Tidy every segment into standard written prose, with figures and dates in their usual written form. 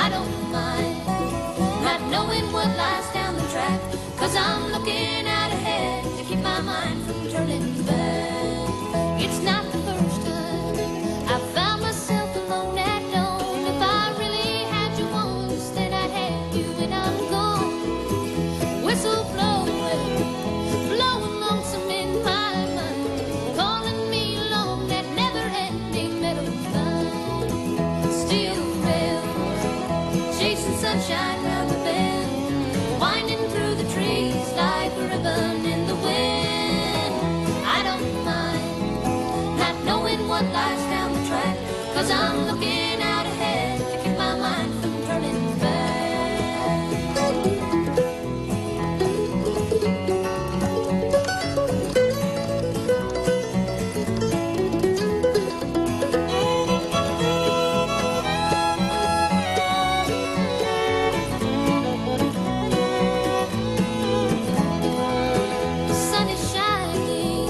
I don't mind not knowing what lies down the track, 'cause I'm looking out ahead to keep my mind from turning back. It's not the first time I found myself alone at dawn. If I really had you once, then I'd have you and I'm gone. Whistle blowing, blowing lonesome in my mind, calling me along that never-ending meadow line. Steel rails, chasing sunshine round the bend, winding through the trees like a ribbon in the wind. I don't mind not knowing what lies down the track, 'cause I'm looking out ahead to keep my mind from turning back. The sun is shining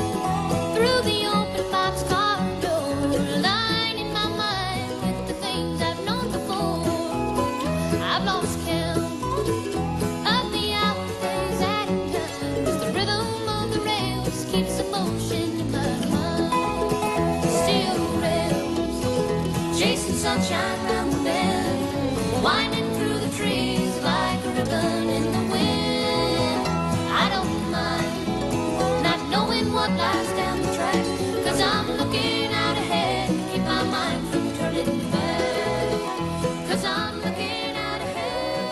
through the open boxcar door, lining my mind with the things I've known before. I've lost count of the hours, days, and times. The rhythm of the rails keeps emotion in my mind. Steel rails, chasing sunshine round the bend, winding through the trees like a ribbon in the wind. I don't mind not knowing what lies down the track, 'cause I'm looking out ahead to keep my mind from turning back. 'Cause I'm looking out ahead.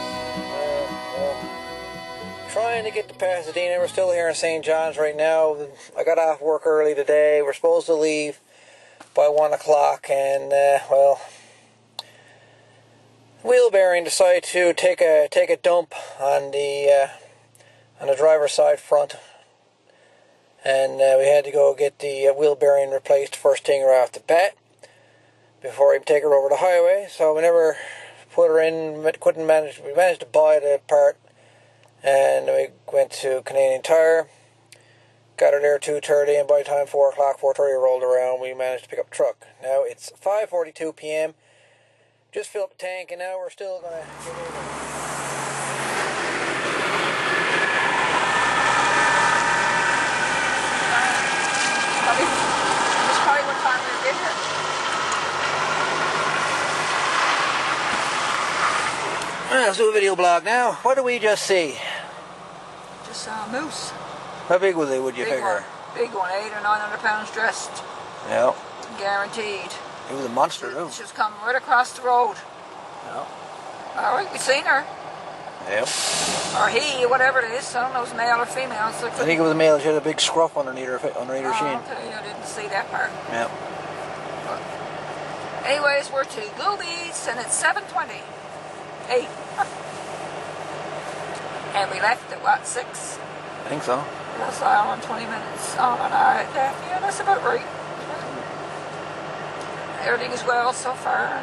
Trying to get to Pasadena. We're still here in St. John's right now. I got off work early today. We're supposed to leave by 1 o'clock, and well, wheel bearing decided to take a dump on the driver's side front, and we had to go get the wheel bearing replaced first thing right off the bat before we take her over the highway. So we never put her in. We managed to buy the part, and we went to Canadian Tire, got her there 2:30, and by the time 4 o'clock, 4:30 rolled around, we managed to pick up the truck. Now it's 5:42 p.m. Just filled up the tank, and now we're still gonna get over. That's probably what time we were here. Let's do a video blog now. What did we just see? Just saw a moose. How big was it, would you Big figure? one. Big one, 800 or 900 pounds dressed. Yeah. Guaranteed. It was a monster, too. She was coming right across the road. Yeah. Alright, we seen her. Yep. Or he, whatever it is. I don't know if it's male or female. It's like I think it was a male. She had a big scruff underneath her sheen. okay, I didn't see that part. Yeah. But anyways, we're to Goobies, and it's 7:20. 8. And we left at what, 6? I think so. That's all in 20 minutes. On an hour and a half. Yeah, that's about right. Everything is well so far.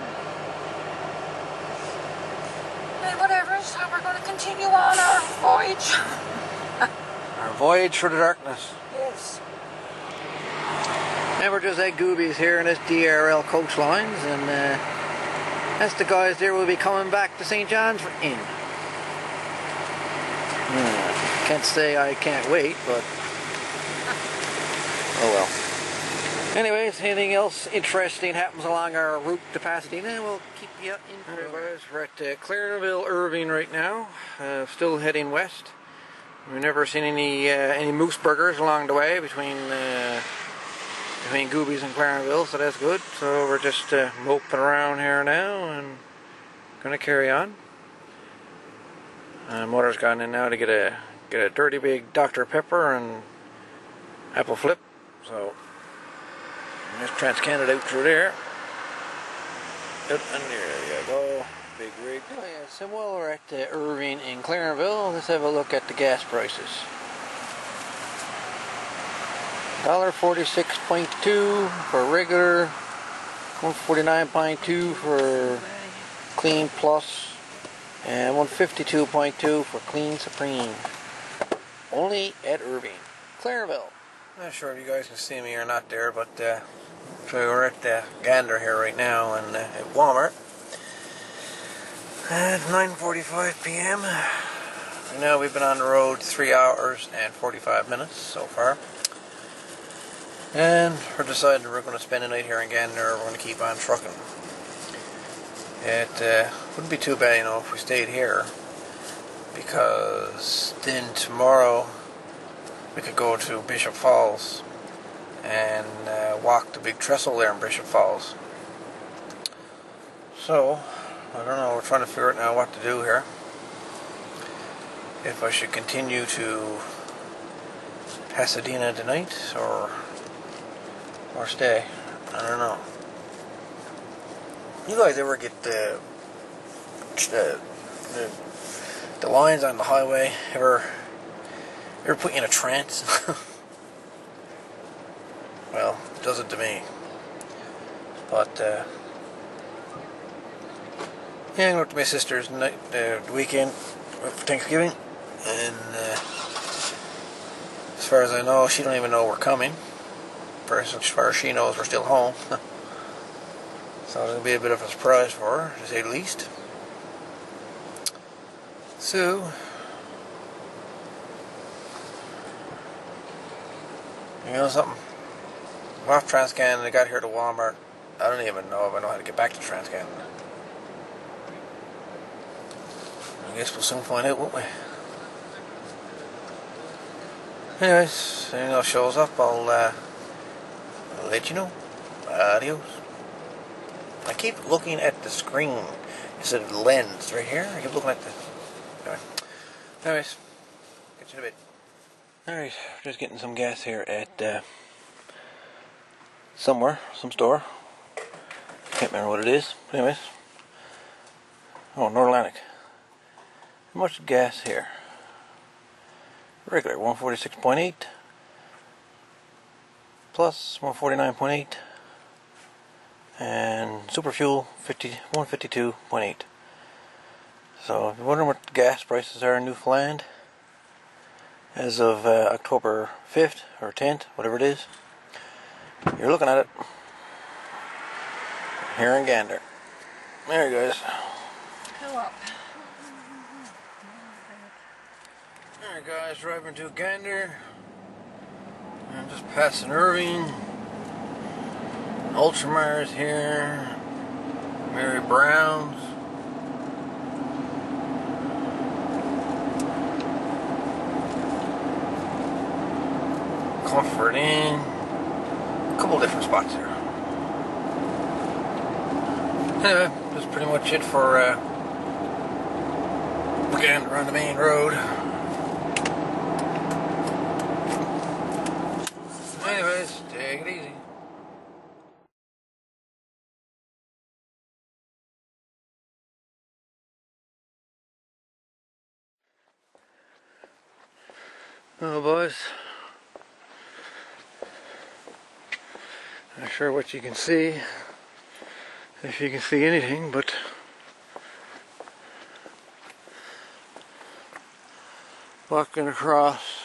And whatever, so we're going to continue on our voyage. Our voyage through the darkness. Yes. And we're just at Goobies here in this DRL coach lines, and that's the guys there will be coming back to St. John's for in. Can't say I can't wait, but oh well. Anyways, anything else interesting happens along our route to Pasadena, we'll keep you informed. Alright guys, we're at Clarenville, Irving right now, still heading west. We've never seen any moose burgers along the way between Goobies and Clarenville, so that's good. So we're just moping around here now and gonna carry on. Mother's gone in now to get a dirty big Dr. Pepper and apple flip. So just transcan it out through there. Yep, and there you go. Big rig. Oh yeah, so while we're at Irving in Clarenville, let's have a look at the gas prices. $1.46.2 for regular, $1.49.2 for clean plus, and $1.52.2 for clean supreme. Only at Irving, Clarenville. Not sure if you guys can see me or not there, but so we're at Gander here right now, and at Walmart. At 9:45 p.m. Right now we've been on the road 3 hours and 45 minutes so far. And we're deciding we're going to spend the night here in Gander, or we're going to keep on trucking. It wouldn't be too bad, you know, if we stayed here, because then tomorrow we could go to Bishop Falls and walk the big trestle there in Bishop Falls. So, I don't know, we're trying to figure out now what to do here. If I should continue to Pasadena tonight, or stay. I don't know. You guys ever get the lines on the highway ever put you in a trance? Well, it does it to me. But yeah, I went to my sister's the weekend for Thanksgiving, and as far as I know, she don't even know we're coming. As far as she knows, we're still home. So it'll be a bit of a surprise for her, to say the least. So, you know something? I'm off Transcan and I got here to Walmart. I don't even know if I know how to get back to Transcan. I guess we'll soon find out, won't we? Anyways, if anything else shows up, I'll let you know. Adios. I keep looking at the screen instead of the lens right here. I keep looking at the... Anyway. Anyways, catch you in a bit. Alright, just getting some gas here at somewhere, some store. Can't remember what it is. But anyways. Oh, North Atlantic. How much gas here? Regular 146.8 plus 149.8 and super fuel 152.8. So if you're wondering what the gas prices are in Newfoundland as of October 5th or 10th, whatever it is, you're looking at it here in Gander. There you guys. Fill up. Alright guys, driving to Gander. I'm just passing Irving. Ultramar's here. Mary Brown's. Comfort Inn. A couple different spots here. Anyway, that's pretty much it for Gander on the main road. Anyways, take it easy. Well, boys, not sure what you can see, if you can see anything, but walking across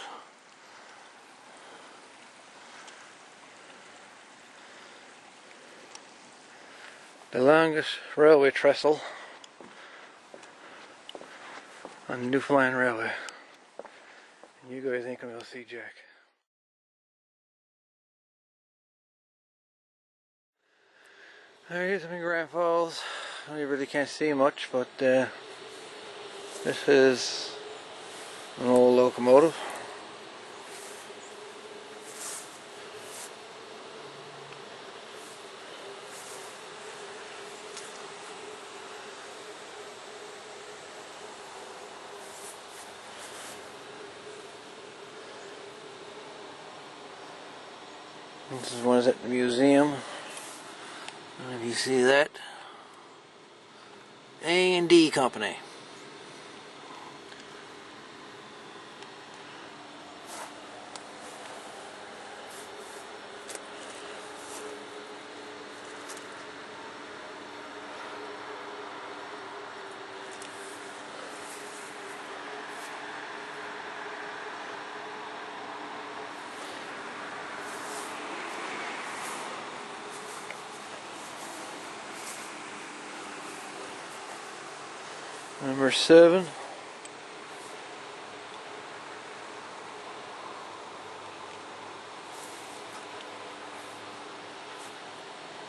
the longest railway trestle on the Newfoundland Railway. And you guys ain't gonna be able to see jack. Here's my Grand Falls. You really can't see much, but this is an old locomotive. This is one is at the museum. If you see that, A&D Company. Number 7.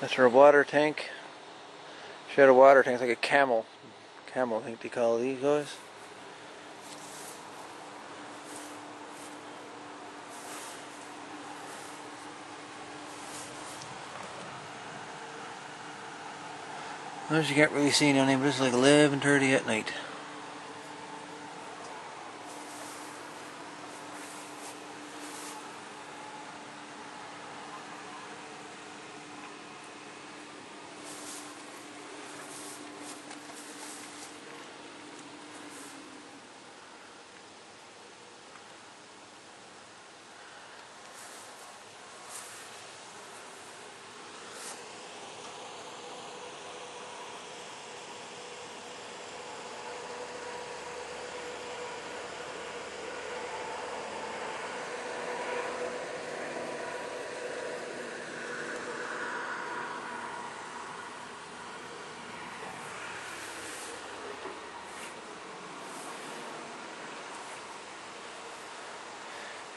That's her water tank. She had a water tank, like a camel. Camel, I think they call these guys. Well, you can't really see anything, but it's like 11:30 at night.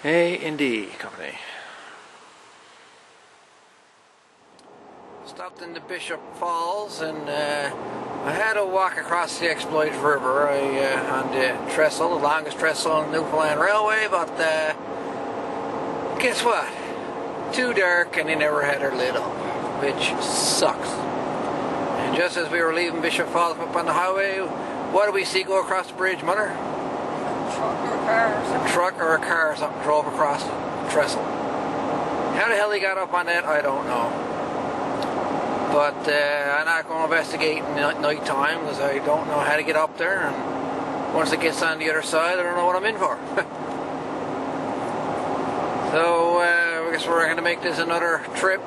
A&D Company. Stopped in the Bishop Falls, and I had to walk across the Exploit River on the Trestle, the longest trestle on the Newfoundland Railway, but guess what? Too dark, and they never had her lit up, which sucks. And just as we were leaving Bishop Falls up on the highway, what do we see go across the bridge, Mother? A truck or a car or something drove across the trestle. How the hell he got up on that, I don't know. But I'm not going to investigate in night time because I don't know how to get up there, and once it gets on the other side, I don't know what I'm in for. So I guess we're going to make this another trip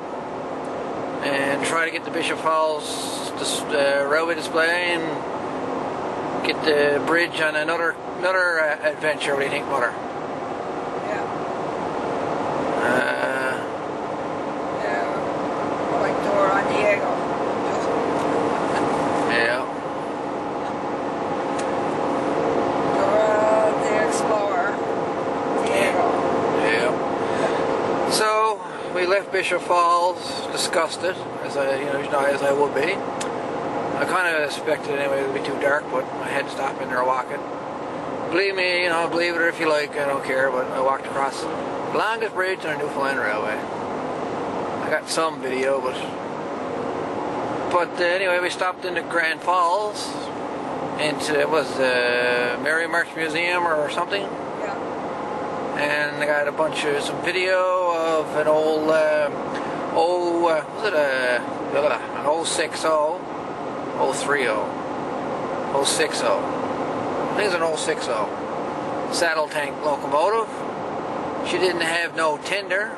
and try to get to Bishop Falls railway display and get the bridge on another adventure. What do you think, Mother? Yeah. Like Dora and Diego. Yeah. Dora the Explorer. Diego. Yeah. So we left Bishop Falls disgusted, as I would be. I kind of expected anyway it would be too dark, but I had to stop in there walking. Believe me, believe it or if you like, I don't care, but I walked across the longest bridge on the Newfoundland Railway. I got some video, but anyway, we stopped into Grand Falls, into, it was Mary March Museum or something. Yeah. And I got some video of an old, an 060, 030, 060. I think it's an 060 saddle tank locomotive. She didn't have no tender.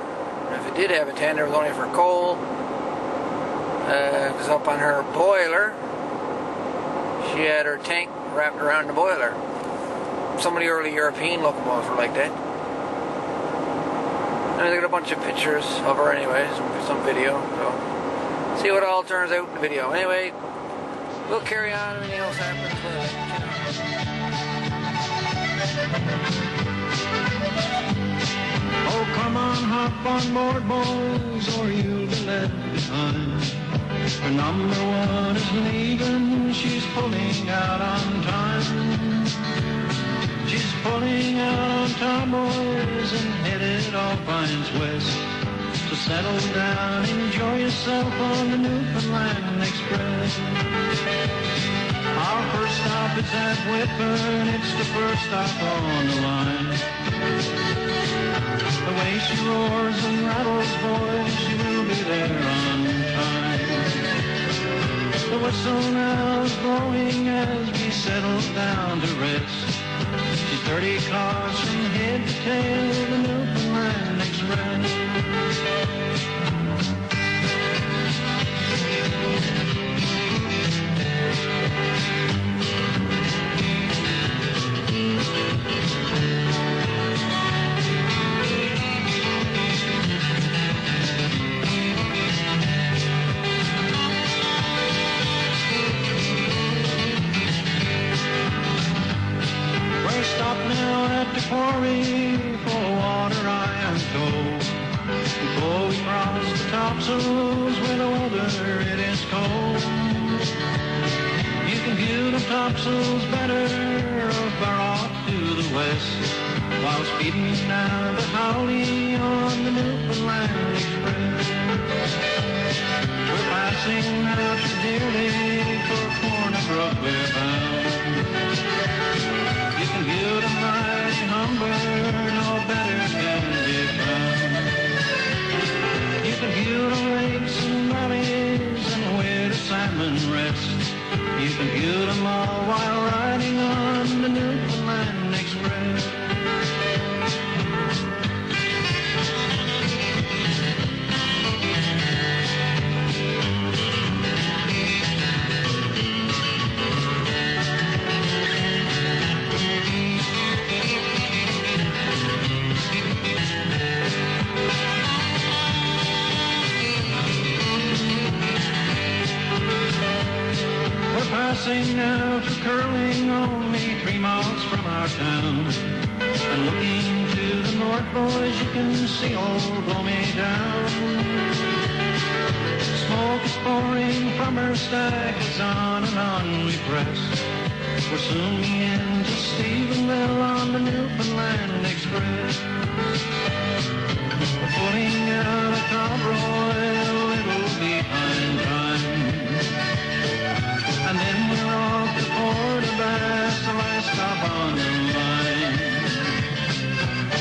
If it did have a tender, it was only for coal. Because up on her boiler, she had her tank wrapped around the boiler. Some of the early European locomotives were like that. And I got a bunch of pictures of her anyway, some video. So see what all turns out in the video. Anyway, we'll carry on. Anything else happens, Oh, come on, hop on board, boys, or you'll be left behind. Her number 1 is leaving, she's pulling out on time. She's pulling out on time, boys, and headed all pines west. So settle down, enjoy yourself on the Newfoundland Express. Our first stop is at Whitburn, it's the first stop on the line. The way she roars and rattles, boys, she will be there on time. The whistle now is blowing as we settle down to rest. She's 30 cars from head to tail, the Newfoundland Express. down at the quarry full of water I am told. Before we cross the topsails where the weather it is cold. You can view the topsails better far off to the west, while speeding down the Howley on the Newfoundland Express. We're passing out to Deer Lake for Corner Brook we're bound. You can view the mighty Humbermouth, no better can be found. You can view the lakes and valleys and where the salmon rest. You can view them all while riding on the Newfoundland Express. Passing now to Curling, only 3 miles from our town. And looking to the north, boys, you can see old Blow Me Down. Smoke is pouring from her stack as on and on we press. We're soon into Stephenville on the Newfoundland Express. We're putting out a convoy a little behind time. And then we're off to Port of Bass, the last stop on the line.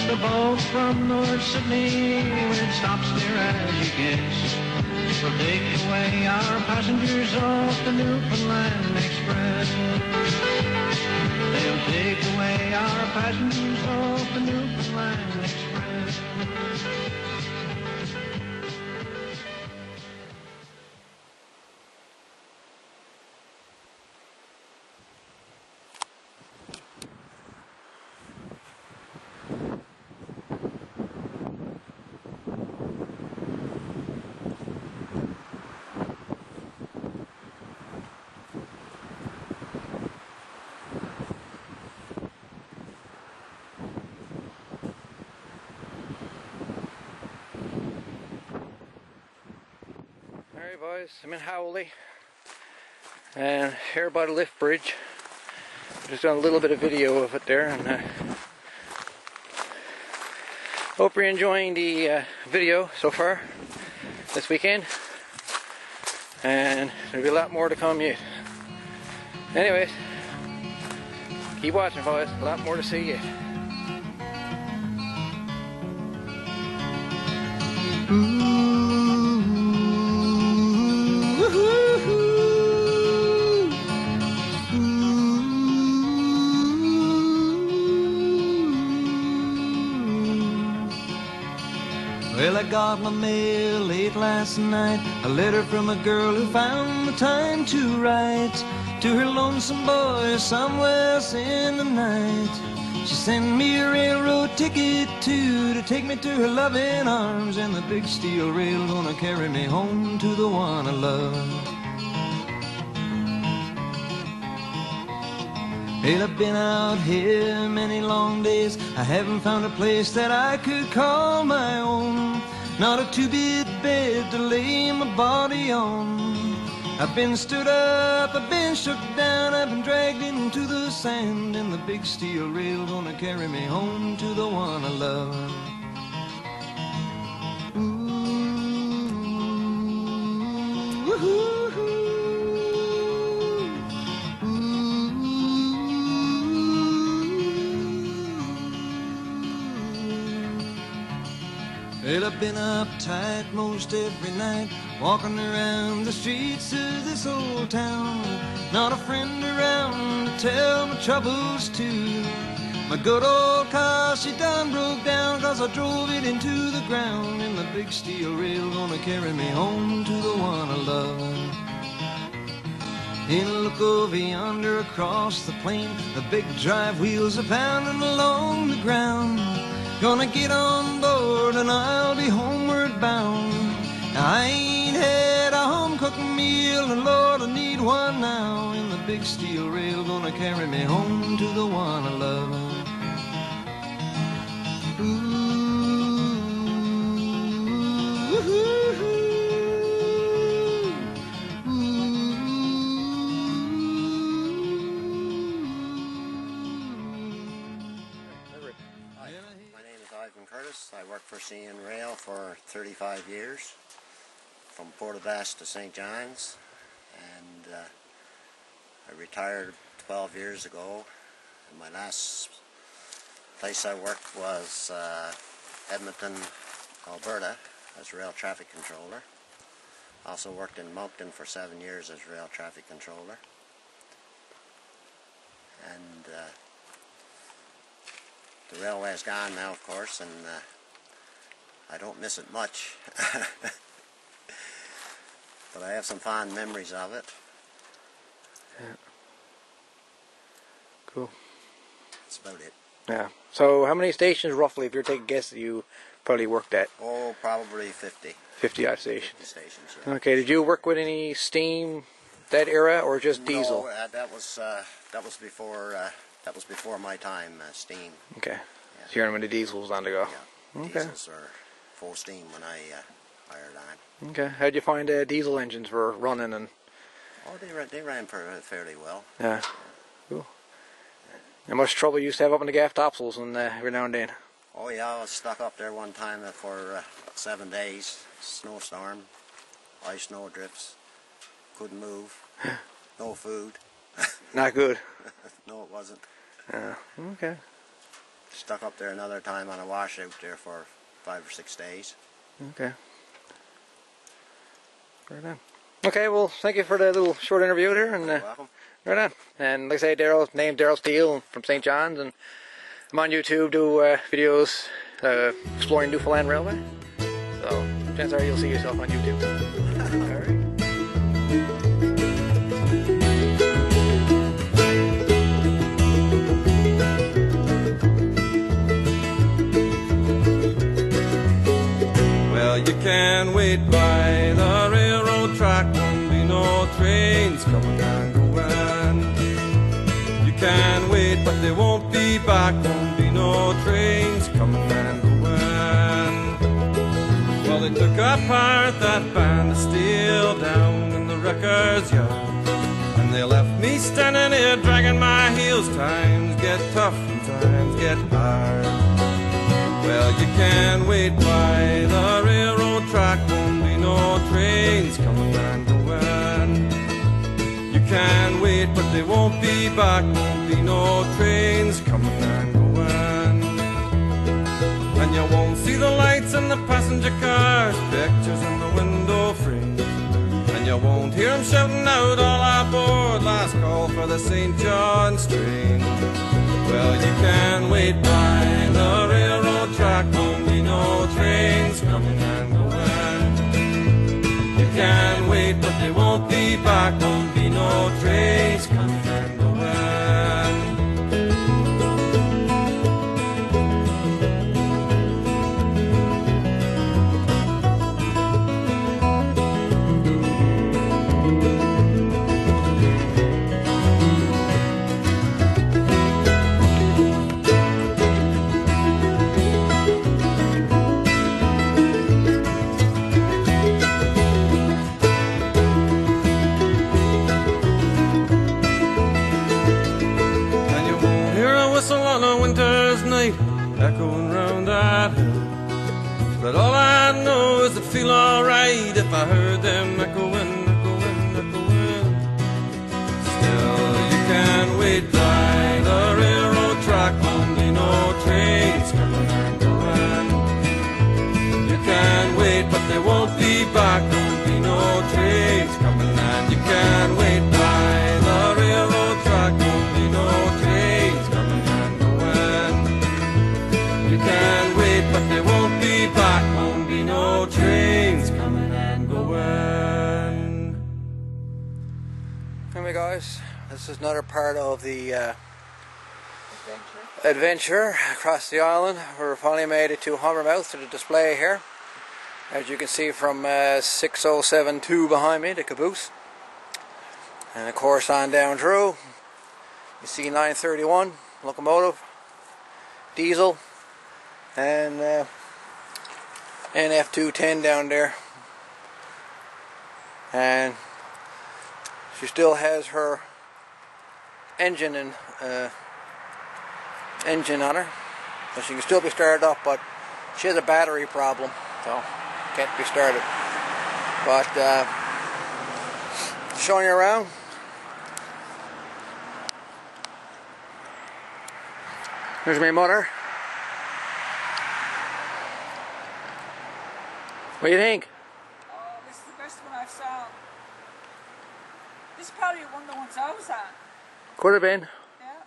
The boat from North Sydney, it stops there as you guess. Will take away our passengers off the Newfoundland Express. They'll take away our passengers off the Newfoundland Express. Alright boys, I'm in Howley and here by the lift bridge. Just done a little bit of video of it there, and hope you're enjoying the video so far this weekend, and there'll be a lot more to come yet. Anyways, keep watching boys, a lot more to see yet. Well, I got my mail late last night, a letter from a girl who found the time to write to her lonesome boy somewhere else in the night. She sent me a railroad ticket too, to take me to her loving arms, and the big steel rail gonna carry me home to the one I love. Well, I've been out here many long days, I haven't found a place that I could call my own. Not a two-bit bed to lay my body on. I've been stood up, I've been shook down, I've been dragged into the sand, and the big steel rail gonna carry me home to the one I love. Ooh, woo-hoo-hoo. Well, I've been uptight most every night, walking around the streets of this old town. Not a friend around to tell my troubles to. My good old car, she done broke down, 'cause I drove it into the ground, and the big steel rail gonna carry me home to the one I love. And look over yonder across the plain, the big drive wheels are pounding along the ground. Gonna get on board and I'll be homeward bound. I ain't had a home-cooked meal, and Lord, I need one now. And the big steel rail gonna carry me home to the one I love. I worked for CN Rail for 35 years, from Portabass to St. John's, and I retired 12 years ago. And my last place I worked was Edmonton, Alberta, as rail traffic controller. Also worked in Moncton for 7 years as rail traffic controller. And the railway's gone now, of course, and I don't miss it much. But I have some fond memories of it. Yeah. Cool. That's about it. Yeah. So how many stations roughly, if you're taking a guess, that you probably worked at? Oh, probably 50. 50 odd stations. 50 stations, yeah. Okay, did you work with any steam that era or just diesel? No, that was before my time, steam. Okay. Yeah. So you're when the diesel was on the go. Yeah. Okay. Diesels are full steam when I hired on. Okay. How'd you find diesel engines were running and? Oh, they ran fairly well. Yeah. Cool. How much trouble you used to have up in the gaff topsails and every now and then? Oh yeah, I was stuck up there one time for 7 days. Snowstorm, ice snow drifts, couldn't move, no food. Not good. No, it wasn't. Okay. Stuck up there another time on a washout there for 5 or 6 days. Okay. Right on. Okay, well, thank you for the little short interview there, and You're welcome. right on. And like I say, Daryl's name Daryl Steele from St. John's, and I'm on YouTube, do videos exploring Newfoundland Railway. So, chances are you'll see yourself on YouTube. All right. Well, you can wait by the railroad track, won't be no trains coming and going. You can wait, but they won't be back, won't be no trains coming and going. Well, they took apart that band of steel down in the wrecker's yard, and they left me standing here dragging my heels. Times get tough and times get hard. Well, you can wait by the railroad track, won't be no trains coming and going. You can wait, but they won't be back, won't be no trains coming and going. And you won't see the lights in the passenger cars, pictures in the window frames. And you won't hear them shouting out, all aboard, last call for the St. John's train. Well, you can wait by the railroad track, won't be no trains coming and going. You can wait, but they won't be back, won't be no trains coming and going. Echoing round that hill, but all I know is I'd feel alright if I heard them echoing, echoing, echoing. Still, you can wait by the railroad track, won't be no trains coming and going. You can wait, but they won't be back, won't be no trains coming. And you can wait by the railroad track, won't be no trains coming and going. You can wait, but they won't be back, won't be no trains coming and going. Anyway guys, this is another part of the adventure across the island. We're finally made it to Humbermouth, to the display here. As you can see from 6072 behind me, the caboose. And of course on down through, you see 931 locomotive, diesel. and NF210 down there, and she still has her engine on her, so she can still be started up, but she has a battery problem, so can't be started. But showing you around. Here's my mother. What do you think? Oh, this is the best one I've found. This is probably one of the ones I was at. Could have been. Yeah.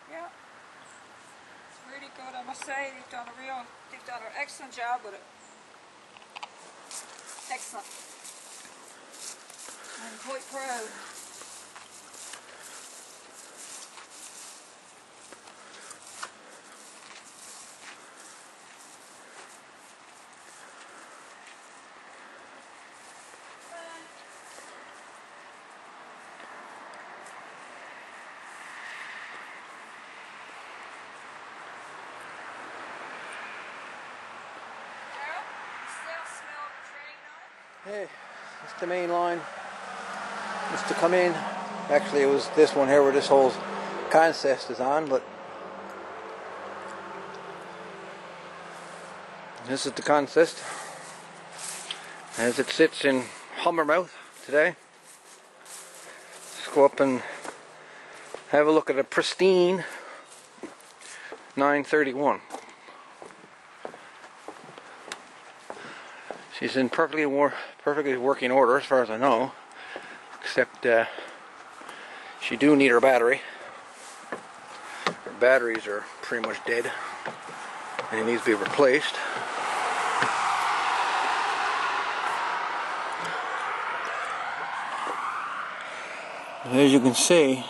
Yeah. It's really good, I must say. They've done an excellent job with it. Excellent. I'm quite proud. Hey, it's the main line. It's to come in. Actually, it was this one here where this whole consist is on, but this is the consist as it sits in Humbermouth today. Let's go up and have a look at a pristine 931. She's in perfectly working order as far as I know, except she do need her battery. Her batteries are pretty much dead and it needs to be replaced. As you can see,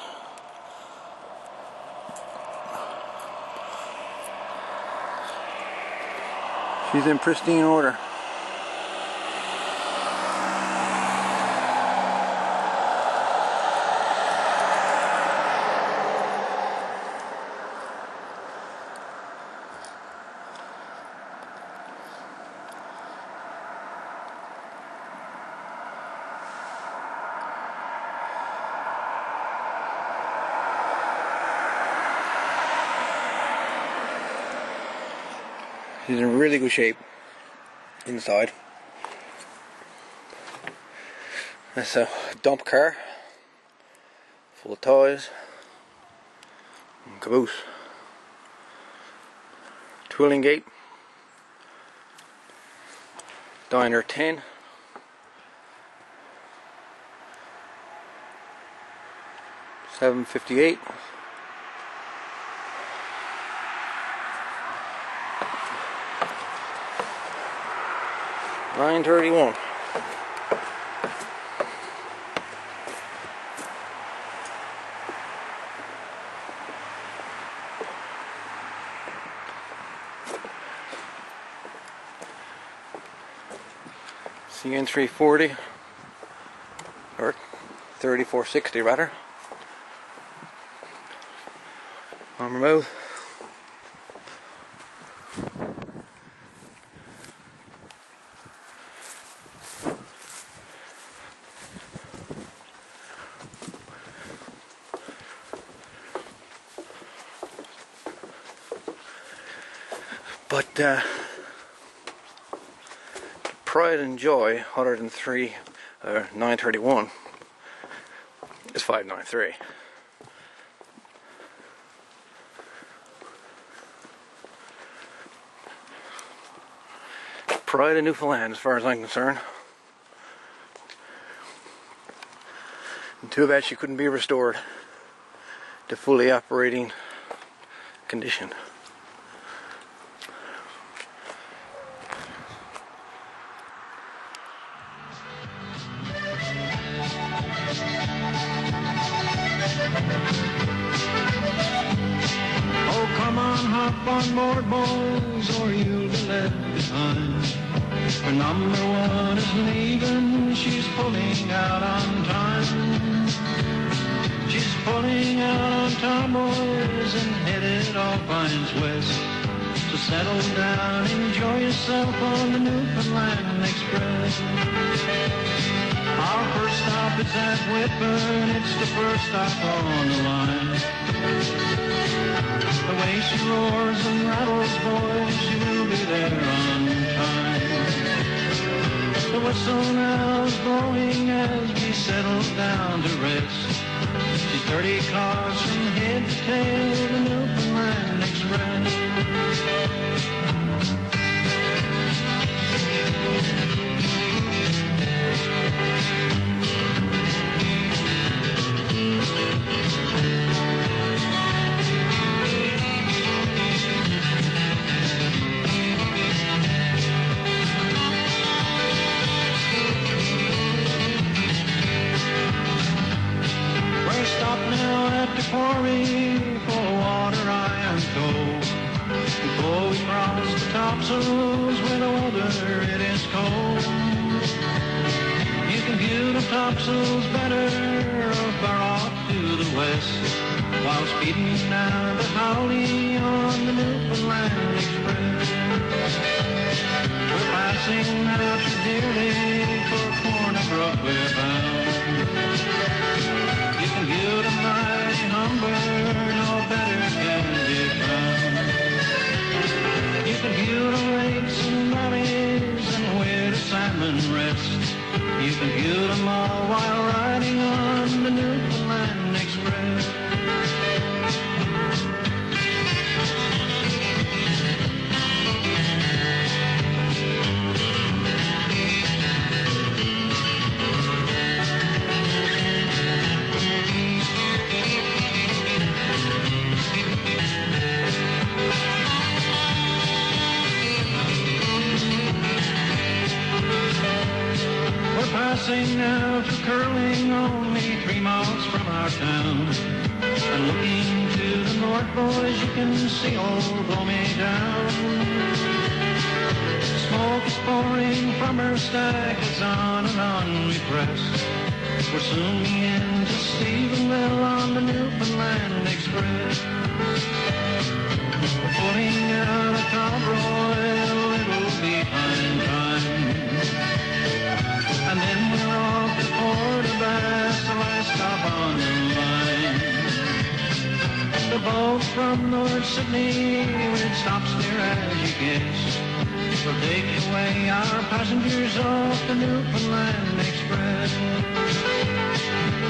she's in pristine order. She's in really good shape inside. That's a dump car full of toys and caboose. Twilling gate. Diner 10. $7.58. $9.31. CN 340 or 3460 rather. Homeward. But pride and joy, 931 is 593. Pride of Newfoundland, as far as I'm concerned. And too bad she couldn't be restored to fully operating condition. Hop on board, boys, or you'll be left behind. Her number one is leaving, she's pulling out on time. She's pulling out on time, boys, and headed all pines west. So settle down, enjoy yourself on the Newfoundland Express. Our first stop is at Whitburn, it's the first stop on the line. The way she roars and rattles, boys, she will be there on time. The whistle now is blowing as we settle down to rest. She's 30 cars from head to tail, the Newfoundland Express. Quarry for water I am told. Before we cross the topsails where the weather it is cold. You can view the topsails better far off to the west, while speeding down to Howley on the Newfoundland Express. We're passing out to Dearly for Corner Brook we're bound. You can view the mighty Humbermouth, no better can be found. You can view the lakes and valleys and where the salmon rest. You can view them all while riding on the Newfoundland Express. Passing now to Curling, only 3 miles from our town. And looking to the north, boys, you can see old Homey down. Smoke is pouring from her stack as on and on we press. We're soon into Stephenville on the Newfoundland Express. We're pulling out of Conroy, it'll be fine time. And then we're off to Port-au-Basque, the last stop on the line. The boat from North Sydney, it stops there as you guess. Will take away our passengers off the Newfoundland Express.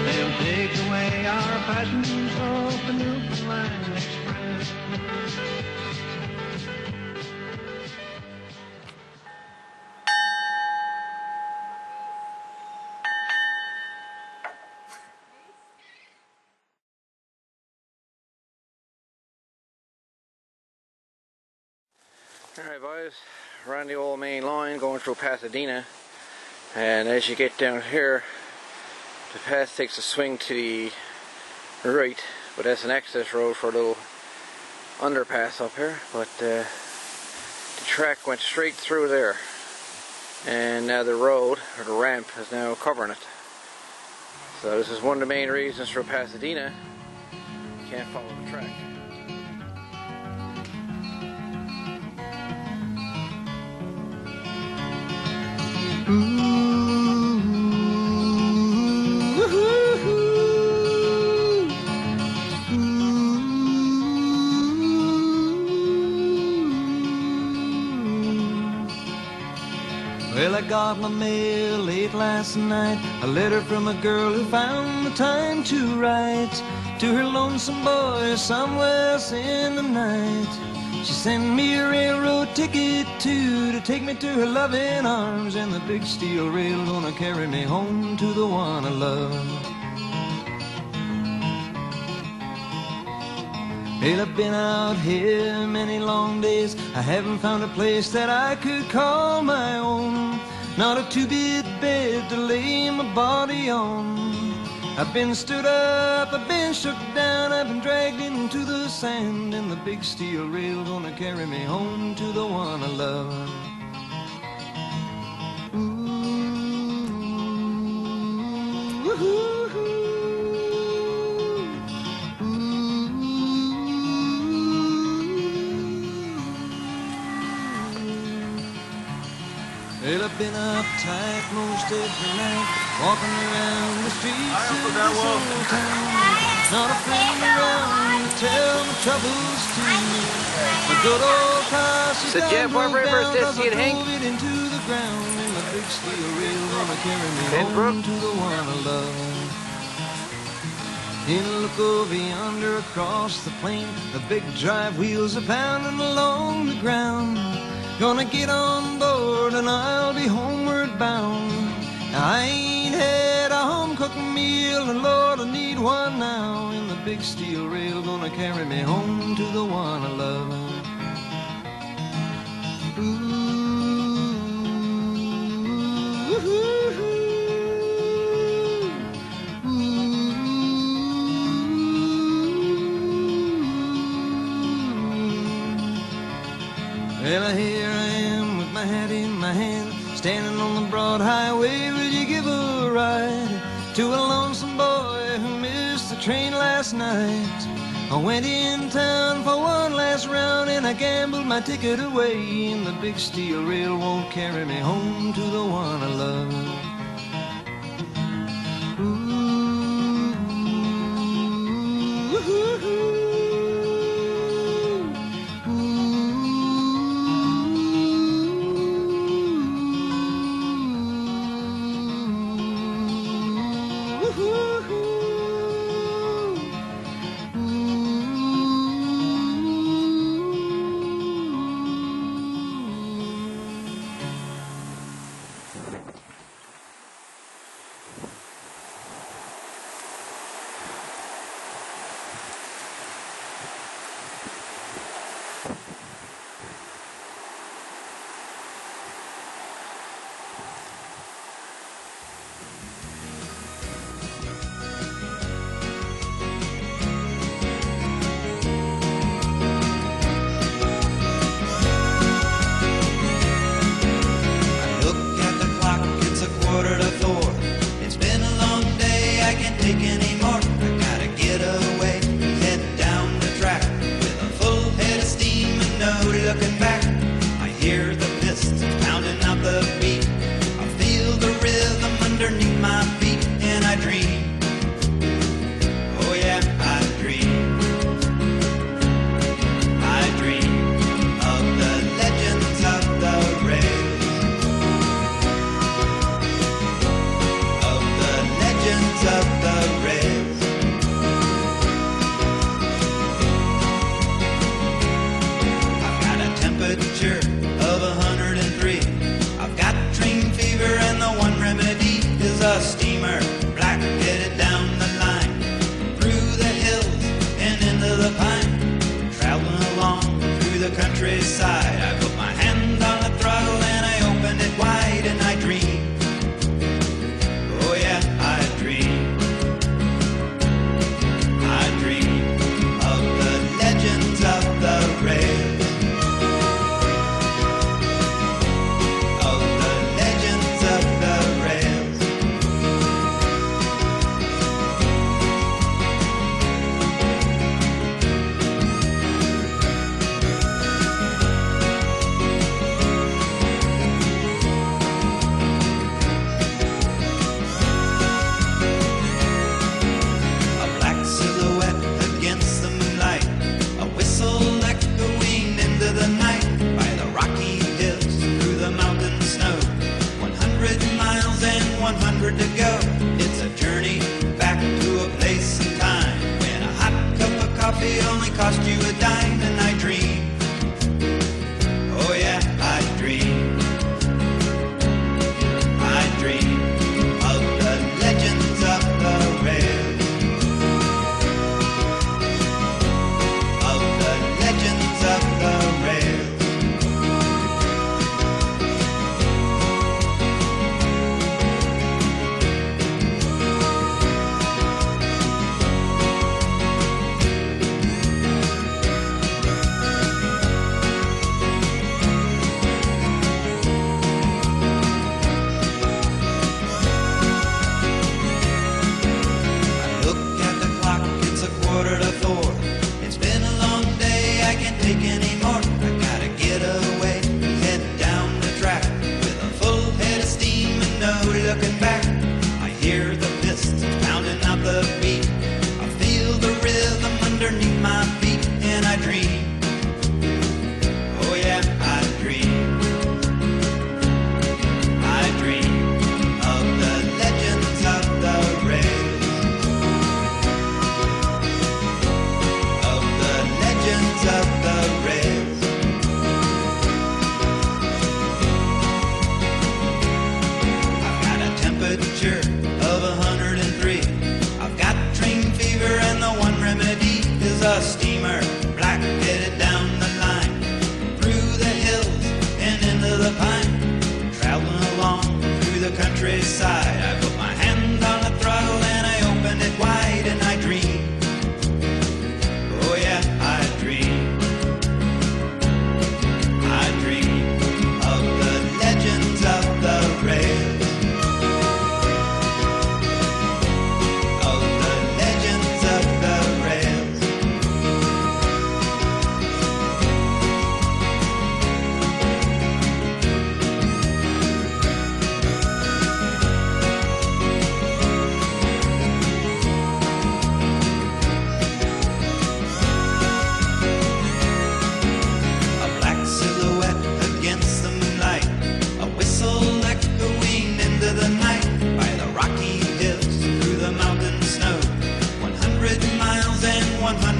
They'll take away our passengers off the Newfoundland Express. Alright boys, we're on the old main line going through Pasadena, and as you get down here, the path takes a swing to the right, but that's an access road for a little underpass up here, but the track went straight through there, and now the road, or the ramp, is now covering it. So this is one of the main reasons for Pasadena, you can't follow the track. Well, I got my mail late last night, a letter from a girl who found the time to write to her lonesome boy somewhere else in the night. She sent me a railroad ticket too, to take me to her loving arms, and the big steel rail gonna carry me home to the one I love. Well, I've been out here many long days, I haven't found a place that I could call my own. Not a two-bit bed to lay my body on. I've been stood up, I've been shook down, I've been dragged into the sand, and the big steel rail gonna carry me home to the one I love. Ooh, ooh, ooh. Well, I've been uptight most every night, walking around the streets of this old town. Not a friend around to tell my troubles to me. My good old car, she's So, Jeff, what river is this, you think? drove it into the ground, and my big steel rail gonna carry me Pembroke? home to the one I love. And look over yonder across the plain, the big drive wheels are pounding along the ground. Gonna get on board and I'll be homeward bound. I ain't had a home-cooked meal, and Lord, I need one now. And the big steel rail gonna carry me home to the one I love. Well, here I am with my hat in my hand, standing on the broad highway. Will you give a ride to a lonesome boy who missed the train last night? I went in town for one last round, and I gambled my ticket away. And the big steel rail won't carry me home to the one I love.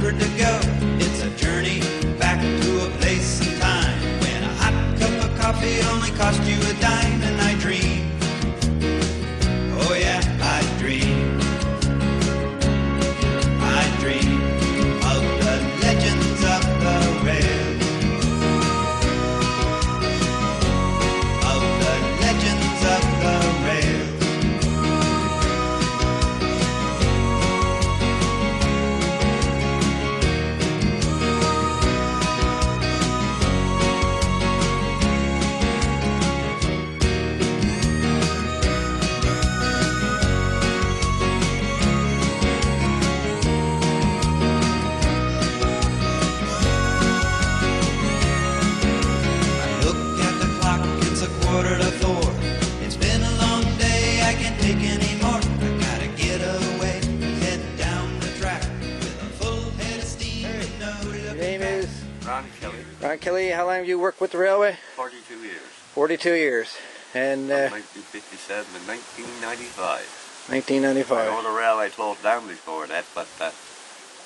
Concord to go. It's a journey back to a place and time when a hot cup of coffee only cost you a dime. And I dream, oh yeah, I dream of the legends of the rail, of the legends of the rail. Quarter to 4. It's been a long day, I can't take any more. I gotta get away, head down the track with a full head of steam. Your name is? Ron Kelly. Ron Kelly. How long have you worked with the railway? 42 years. 42 years. And 1957 and 1995. 1995. I know the railway closed down before that, but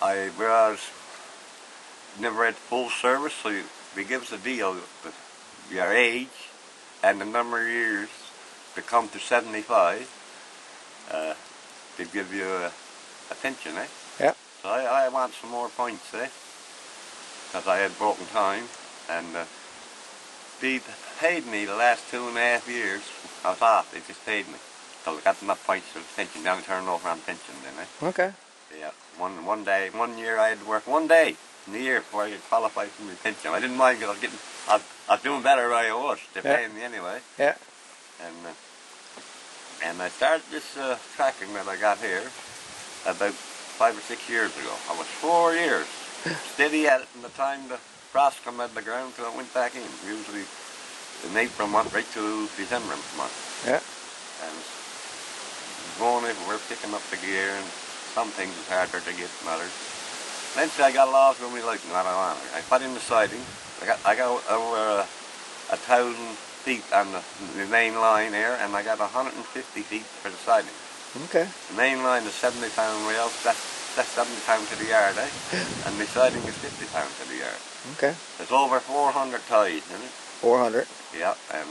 I was never had full service, so they give us a deal with your age and the number of years to come to 75, they give you a pension, eh? Yeah. So I want some more points, eh? Because I had broken time, and they paid me the last 2.5 years. I was off, they just paid me. So I got enough points for the pension, now I turned over on pension then, eh? Okay. Yeah, one year I had to work 1 day in the year before I could qualify for my pension. I didn't mind because I was doing better where I was. They're paying me anyway. Yeah. And I started this tracking that I got here about 5 or 6 years ago. I was 4 years steady at it from the time the frost come out of the ground till I went back in. Usually in April month right to December month. Yeah. And going everywhere, picking up the gear, and some things is harder to get than others. Eventually I got lost when we like not on it. I put in the siding. I got over 1,000 feet on the main line here, and I got 150 feet for the siding. Okay. The main line is 70-pound rails. That's 70 pounds to the yard, eh? And the siding is 50 pounds to the yard. Okay. There's over 400 ties in it. 400. Yeah, and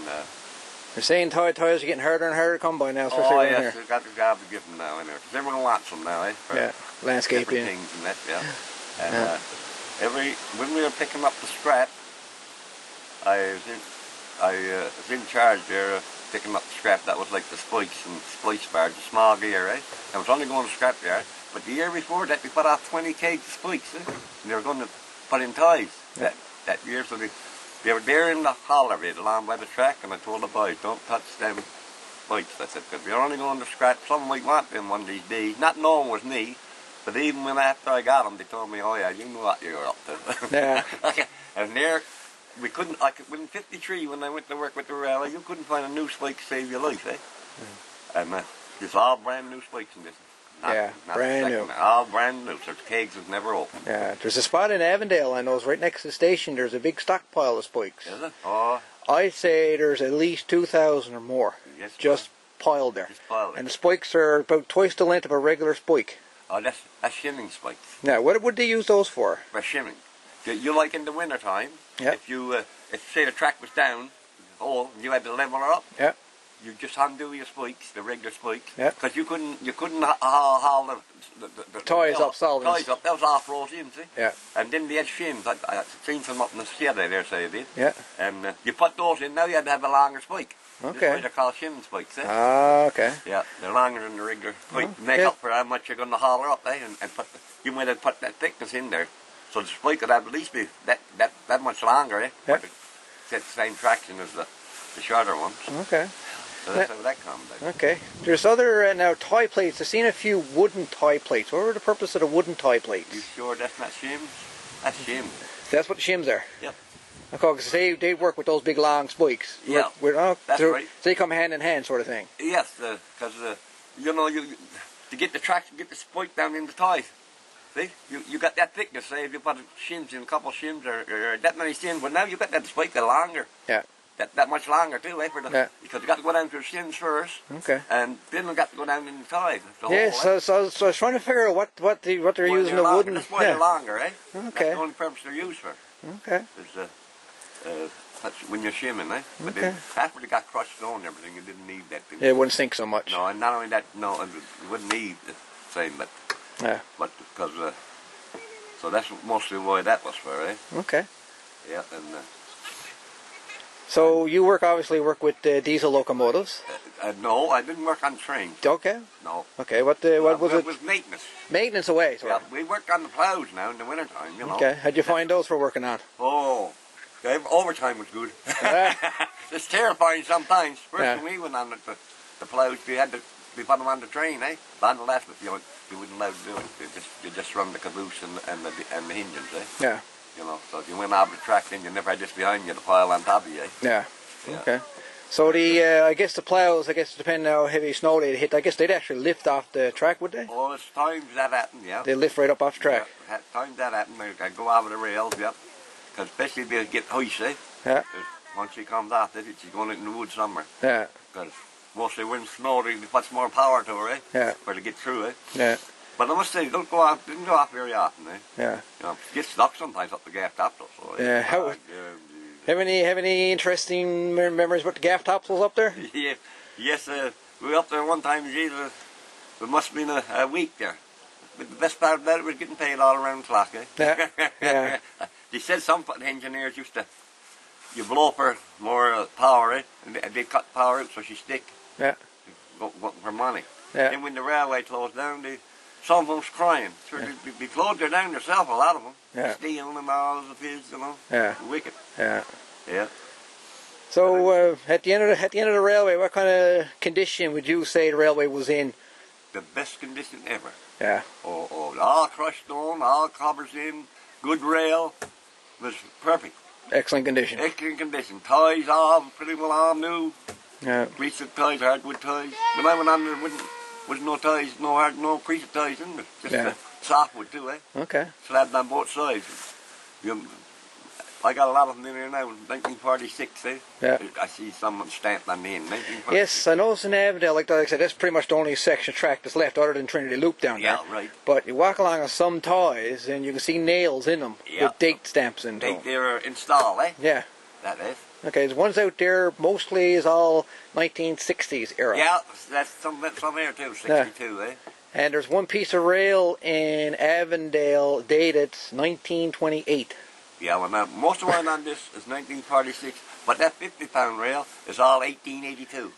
they're saying ties are getting harder and harder to come by now, especially oh around yes, here. we've got the job to give them now anyway. Because everyone wants them now, eh? For Yeah. Landscaping. things and that, yeah. And when we were picking up the scrap, I was in charge there of picking up the scrap. That was like the spikes and splice bars, the small gear, eh? I was only going to scrap yard, but the year before that we put off 20 kg of spikes, eh? And they were going to put in ties that year, so they were there in the holler bit along by the track, and I told the boys, don't touch them spikes. I said, because we're only going to scrap, someone might want them one of these days, not knowing it was me. But even when after I got them, they told me, oh yeah, you know what you're up to. Yeah. And there, we couldn't, in 53 when I went to work with the railway, you couldn't find a new spike to save your life, eh? And it's all brand new spikes in this. Not brand new. All brand new, so the kegs was never open. Yeah, there's a spot in Avondale, I know, it's right next to the station, there's a big stockpile of spikes. Is it? Oh. I'd say there's at least 2,000 or more. Yes, just piled there. Just piled and the spikes are about twice the length of a regular spike. Oh, that's shimming spikes. Now, what would they use those for? For shimming. You like in the winter time, if say the track was down, and you had to level her up, you just undo your spikes, the regular spikes, because you couldn't haul the ties up, ties up. That was off-road in, see? Yeah. And then they had shims. I seen some up in the shed there, say they did. Yeah. And you put those in. Now you had to have a longer spike. Okay. That's why they're called shim spikes, eh? Ah, okay. Yeah, they're longer than the regular spike. Make up for how much you're going to haul her up, eh? And you might have put that thickness in there, so the spike would have at least be that much longer, eh? Yeah. Get the same traction as the shorter ones. Okay. So that's how that comes out. Okay. There's other now tie plates. I've seen a few wooden tie plates. What were the purpose of the wooden tie plates? You sure that's not shims? That's shims. That's what the shims are. Yep. Because they work with those big long spikes. Yeah, that's right. They come hand in hand, sort of thing. Yes, because you know, to get the traction, get the spike down in the ties. See, you got that thickness. Say if you put shims in, a couple of shims or that many shims, but now you got that spike longer. Yeah. that much longer too, eh? Yeah. Because you got to go down to the shins first, Okay. and then we got to go down in the ties. Yeah, so I was trying to figure out what they're using the wooden. That's why they're longer, eh? Okay. That's the only purpose they're used for. Okay. Is that's when you're shimming, eh? But Okay. after they got crushed stone and everything, you didn't need that. Yeah, it wouldn't sink so much. No, and not only that, no, you wouldn't need the same, but Yeah. because so that's mostly why that was for, eh? Okay. Yeah, and So you obviously work with diesel locomotives. no, I didn't work on trains. Okay. No. Okay. What was it? It was maintenance. Maintenance away. Yeah, we worked on the plows now in the wintertime, you know. Okay. How'd you find those for working on? Oh, okay, overtime was good. It's terrifying sometimes. First when we went on the plows, we put them on the train, eh? But on the left, you wouldn't allow to do it. You just run the caboose and the engines, eh? Yeah. You know, so if you went out the track, then you never had this behind you to pile on top of you, eh? Yeah. Yeah. Okay. So I guess the plows, depending on how heavy snow they'd hit, I guess they'd actually lift off the track, would they? Oh, it's times that happened, yeah. They lift right up off the track. Yeah, times that happened, I go over the rails, yeah. Because especially if you get hoist, eh? Yeah. 'Cause once she comes off it, she's going out in the woods somewhere. Yeah. Because mostly when snow, they put more power to her, eh? Yeah. For to get through, eh? Yeah. But I must say, didn't go off very often, eh? Yeah. You know, get stuck sometimes up the gaff topsails. So, Yeah, Have any interesting memories about the gaff topsails up there? Yeah, yes, we were up there one time, Jesus, it must have been a week there. But the best part about it was getting paid all around the clock, eh? Yeah, yeah. They said some engineers used to, you blow for more power, eh? And they cut power out so she stick. Yeah. Go for money. Yeah. Then when the railway closed down, some of them was crying. Sure, they closed her down themselves, a lot of them. Yeah. Stealing and all the kids, you know. Yeah. Wicked. Yeah. Yeah. So at the end of the railway, what kind of condition would you say the railway was in? The best condition ever. Yeah. Oh, all crushed stone, all cobbers in, good rail, was perfect. Excellent condition. Excellent condition. Ties all pretty well all new. Yeah. Greased ties, hardwood ties. When I went on there, was no ties, no greased ties in there. Just softwood too, eh? Okay. Slabbed on both sides. I got a lot of them in here now, 1946, eh? Yeah. I see some stamped on the end, 1946. Yes, I noticed in Avondale, like I said, that's pretty much the only section of track that's left other than Trinity Loop down there. Yeah, right. But you walk along on some ties and you can see nails in them with date stamps in them. They were installed, eh? Yeah. That is. Okay, the ones out there mostly is all 1960s era. Yeah, that's some here too, 62, eh? And there's one piece of rail in Avondale dated 1928. Yeah, well now, most of one on this is 1946, but that 50-pound rail is all 1882.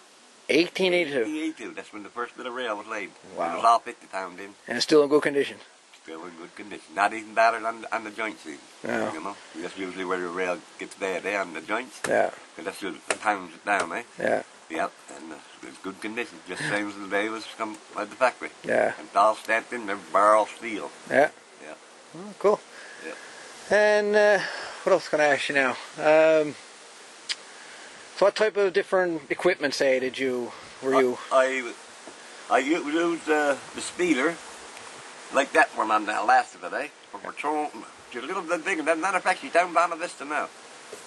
1882. 1882, that's when the first bit of rail was laid. Wow. It was all 50-pound in. And it's still in good condition. Still in good condition. Not even battered on the joints even. No. You know, that's usually where the rail gets bad, eh, on the joints. Yeah. Because that's usually the pounds it down, eh? Yeah. Yeah, and it's good condition, just same as the day it was come out the factory. Yeah. And it's all stamped in, they're barrel steel. Yeah. Yeah. Oh, cool. Yeah. And what else can I ask you now? So what type of different equipment, say, were you? I used the speeder, like that one on the last of it, eh? But we're throwing just a little bit bigger. Matter of fact, she's down Bonne Vista now.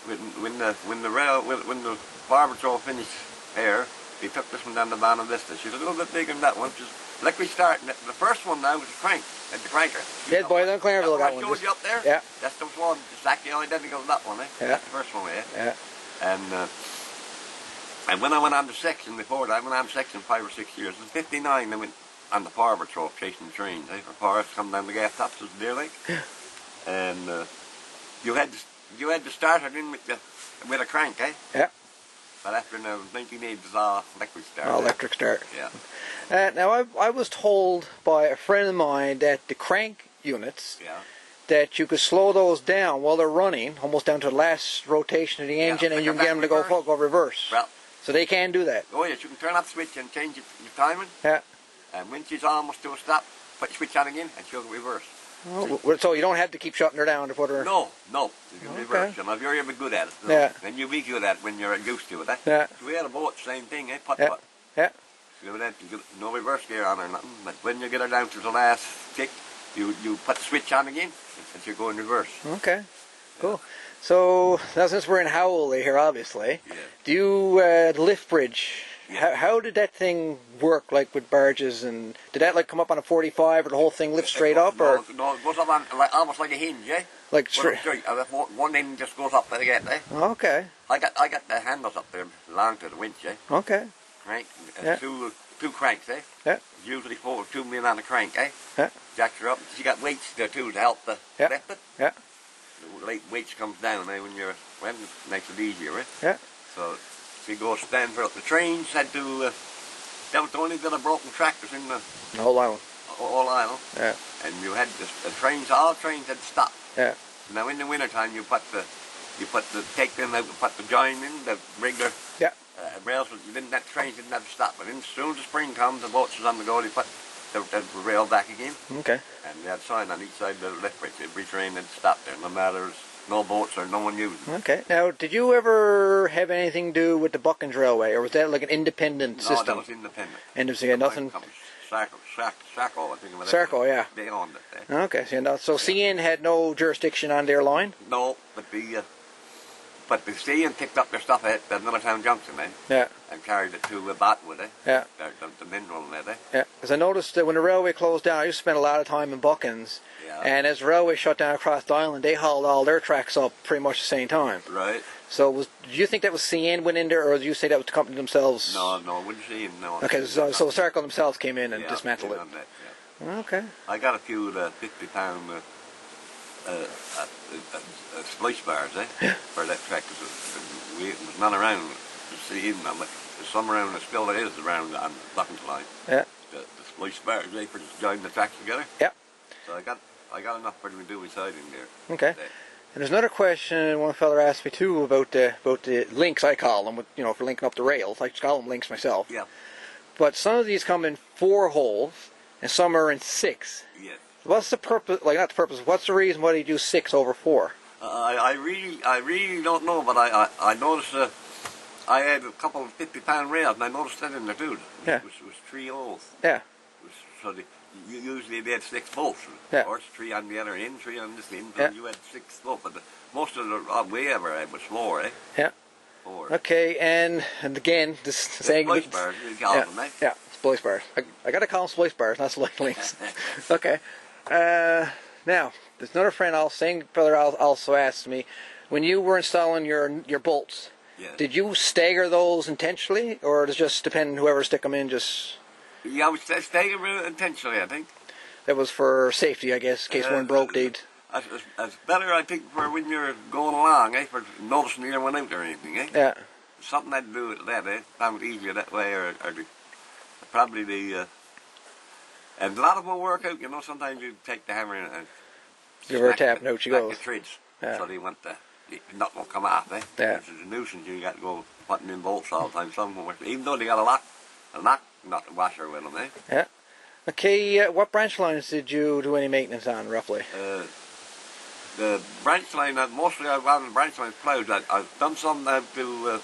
When the Fire Patrol finished there, they took this one down to Bonne Vista. She's a little bit bigger than that one. Just like we started. The first one now was a crank, at the cranker. Yeah, boy, down Clarenville got one. I showed you up there? Yeah. That's the one, exactly identical to that one, eh? Yeah. That's the first one, eh? Yeah. And when I went on the section before that, I went on section 5 or 6 years. In '59, I went on the Fire Patrol chasing the trains, eh? For forest come down the gas tops of the Deer Lake. And you had to start it in with a crank, eh? Yeah. But after 1980, it was all electric start. All electric start. Yeah. Now I was told by a friend of mine that the crank units, that you could slow those down while they're running, almost down to the last rotation of the engine, and you can get them to go reverse. Well, so they can do that. Oh yes, you can turn off the switch and change your timing. Yeah. And when she's almost to a stop, put the switch on again, and she'll reverse. Oh, so you don't have to keep shutting her down to put her... No, you can reverse. You know, if you're ever good at it, then you'll be good at it when you're used to it. Eh? Yeah. So we had a boat, same thing, eh? Putt. Yeah. So you had no reverse gear on or nothing, but when you get her down to the last kick, you put the switch on again, and she'll go in reverse. Okay. cool. So now since we're in Howley here, obviously, Yeah. do you the lift bridge? Yeah. How did that thing work? Like with barges, and did that like come up on a 45, or the whole thing lift straight up, or No, it goes up on, like, almost like a hinge, eh? like straight? One end just goes up again, eh? Okay, I got the handles up there along to the winch, eh? okay, Crank, Yeah. two cranks, eh? yeah, Usually 2 men on a crank, eh? yeah, Jacks her up. She got weights there too to help the Yeah. lift it. yeah, The late weights comes down, eh? When you're when it makes it easier, eh? yeah. So she goes stand for up. The trains had to. That was the only bit of broken tractors in the The whole island. all island. Yeah, And you had the trains. All trains had to stop. yeah, Now in the winter time, you take them out, put the join in, the regular yeah. rails. That trains didn't have to stop. But as soon as the spring comes, the boats was on the go. They put the rail back again, Okay. and they had a sign on each side of the lift bridge. Every train had to stop there, no matter no boats or no one using it. Okay. Now, did you ever have anything to do with the Buckins Railway, or was that like an independent No, system? that was independent. And there was nothing. Sarco, I think. Sarco, yeah. They owned it. Eh? Okay. So CN had no jurisdiction on their line. No, but the CN picked up their stuff at another town junction, eh? Yeah. And carried it to Botwood, eh? Yeah. The mineral net, eh? Yeah. Because I noticed that when the railway closed down, I used to spend a lot of time in Buckins. Yeah. And as the railway shut down across the island, they hauled all their tracks up pretty much the same time. Right. So do you think that was CN went in there, or did you say that was the company themselves? No, wouldn't see him, no. Okay, so Sarco themselves came in and Yeah, dismantled they it. done that, yeah. Okay. I got a few of the 50-pound splice bars, eh? For that track, it was none around to see him. There's some around, still there is around on the Buckins line. Yeah. The splice bars, eh? For just joining the tracks together. Yeah. So I got enough for them to do beside him there. Okay. And there's another question one fella asked me too about the links, I call them, for linking up the rails. I just call them links myself. Yeah. But some of these come in 4 holes, and some are in 6. Yeah. What's the purpose? Like, not the purpose. What's the reason why they do 6 over 4? I really don't know, but I noticed I had a couple of 50-pound rails, and I noticed that in there too. Yeah. It was 3 holes. Yeah. So usually they had 6 bolts. Yeah. Of course, 3 on the other end, 3 on this end. Yeah. You had 6 bolts, but most of the we ever had was 4, eh? Yeah. 4. Okay, and again, this saying. Splice bars, you call them, eh? Yeah, splice bars. I got to call them splice bars, not splice links. Okay. Now, there's another friend also asked me, when you were installing your bolts, Yeah. did you stagger those intentionally, or does it just depend on whoever stick them in? Just Yeah, I was staying intentionally, I think. that was for safety, I guess, in case one broke, they'd. It's better, I think, for when you're going along, eh? For noticing either one out or anything, eh? Yeah. Something had to do with that, eh? Found it easier that way, or probably the. And a lot of them work out, sometimes you take the hammer and Give her a tap and out she goes. the threads. Yeah. So they want nothing will come off, eh? Yeah. It's a nuisance, you got to go putting in bolts all the time. Some of them, even though they got a knock washer with them, eh? Yeah. Okay, what branch lines did you do any maintenance on, roughly? The branch line, mostly I've got the branch line ploughed. I've done some to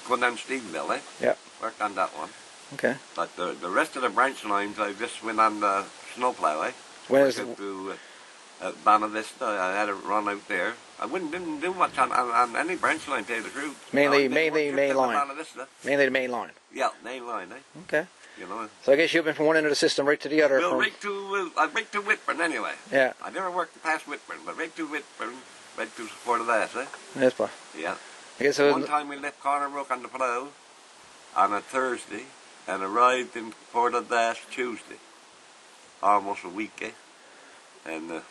go down Stephenville, eh? Yeah. Worked on that one. Okay. But the rest of the branch lines, I just went on the snowplow, eh? When is Went to Bonavista. I had it run out there. I didn't do much on any branch line, to tell you the truth. Mainly I did one trip main to line. Bonavista. Mainly the main line. Yeah, main line, eh? Okay. You know. So I guess you've been from one end of the system right to the other. Well, I right to Whitburn anyway. Yeah. I never worked past Whitburn, but right to Whitburn, right to Port of Ash, eh? Yes, but Yeah. I guess it was. One time we left Corner Brook on the plough on a Thursday and arrived in Port of Ash Tuesday. Almost a week, eh? And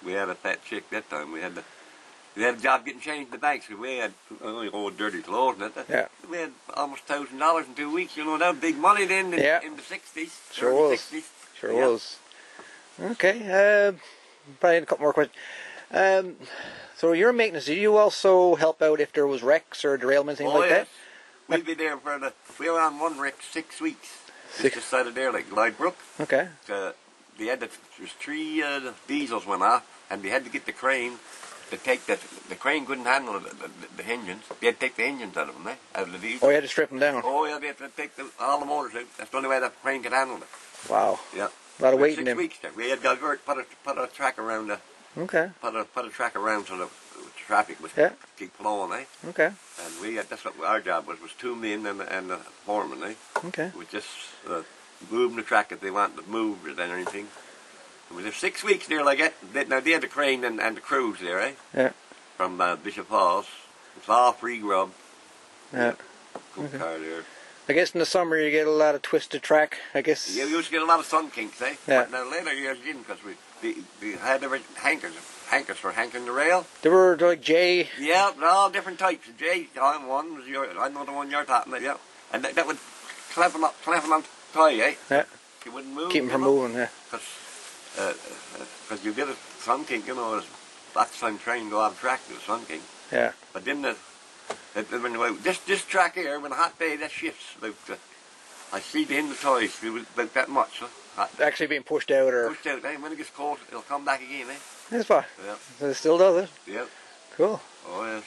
we had a fat chick that time. We had a job getting changed in the banks because we had only old dirty clothes and that. Yeah. We had almost $1,000 in 2 weeks. That was big money then in the 60s. Sure early was. 60s. Sure Yeah. was. Okay. Probably a couple more questions. So your maintenance, did you also help out if there was wrecks or derailments, things like yes. that? We'd be there we were on one wreck 6 weeks. Six. Just side of there, like Glidebrook. Okay. They had there's 3 diesels went off, and they had to get the crane to take the crane couldn't handle the engines. They had to take the engines out of them, out of the diesel. Oh, you had to strip them down. Oh yeah, they had to take all the motors out. That's the only way the crane could handle it. Wow. Yeah. A lot of We weight had in 6 them. weeks there. We had to put a track around Okay. put a track around so the traffic was keep flowing, eh? Okay. And we had, that's what our job was 2 men and the foreman, eh? Okay. It was just moving the track if they wanted to move it or anything. It was 6 weeks there like that. Now they had the crane and the crews there, eh? Yeah. From Bishop Falls. It's all free grub. Yeah. Good car there. I guess in the summer you get a lot of twisted track, I guess. Yeah, we used to get a lot of sun kinks, eh? Yeah. But now later years we didn't, because we had different hankers for hanking the rail. They were like J. Yeah, they're all different types. J, I'm one, was I know the one you're talking about, yeah. And that would clamp on tie, eh? Yeah. You wouldn't move. Keep them from moving, yeah. Because you get a sun kink, you know, that's the time train go out of track to the sun kink. Yeah. But then this track here, when a hot day, that shifts. I see the end of the toys, it was about that much. Huh? Actually being pushed out or... Pushed out, eh? When it gets cold, it'll come back again, eh? That's fine. Yeah. So it still does it? Yep. Cool. Oh, yeah.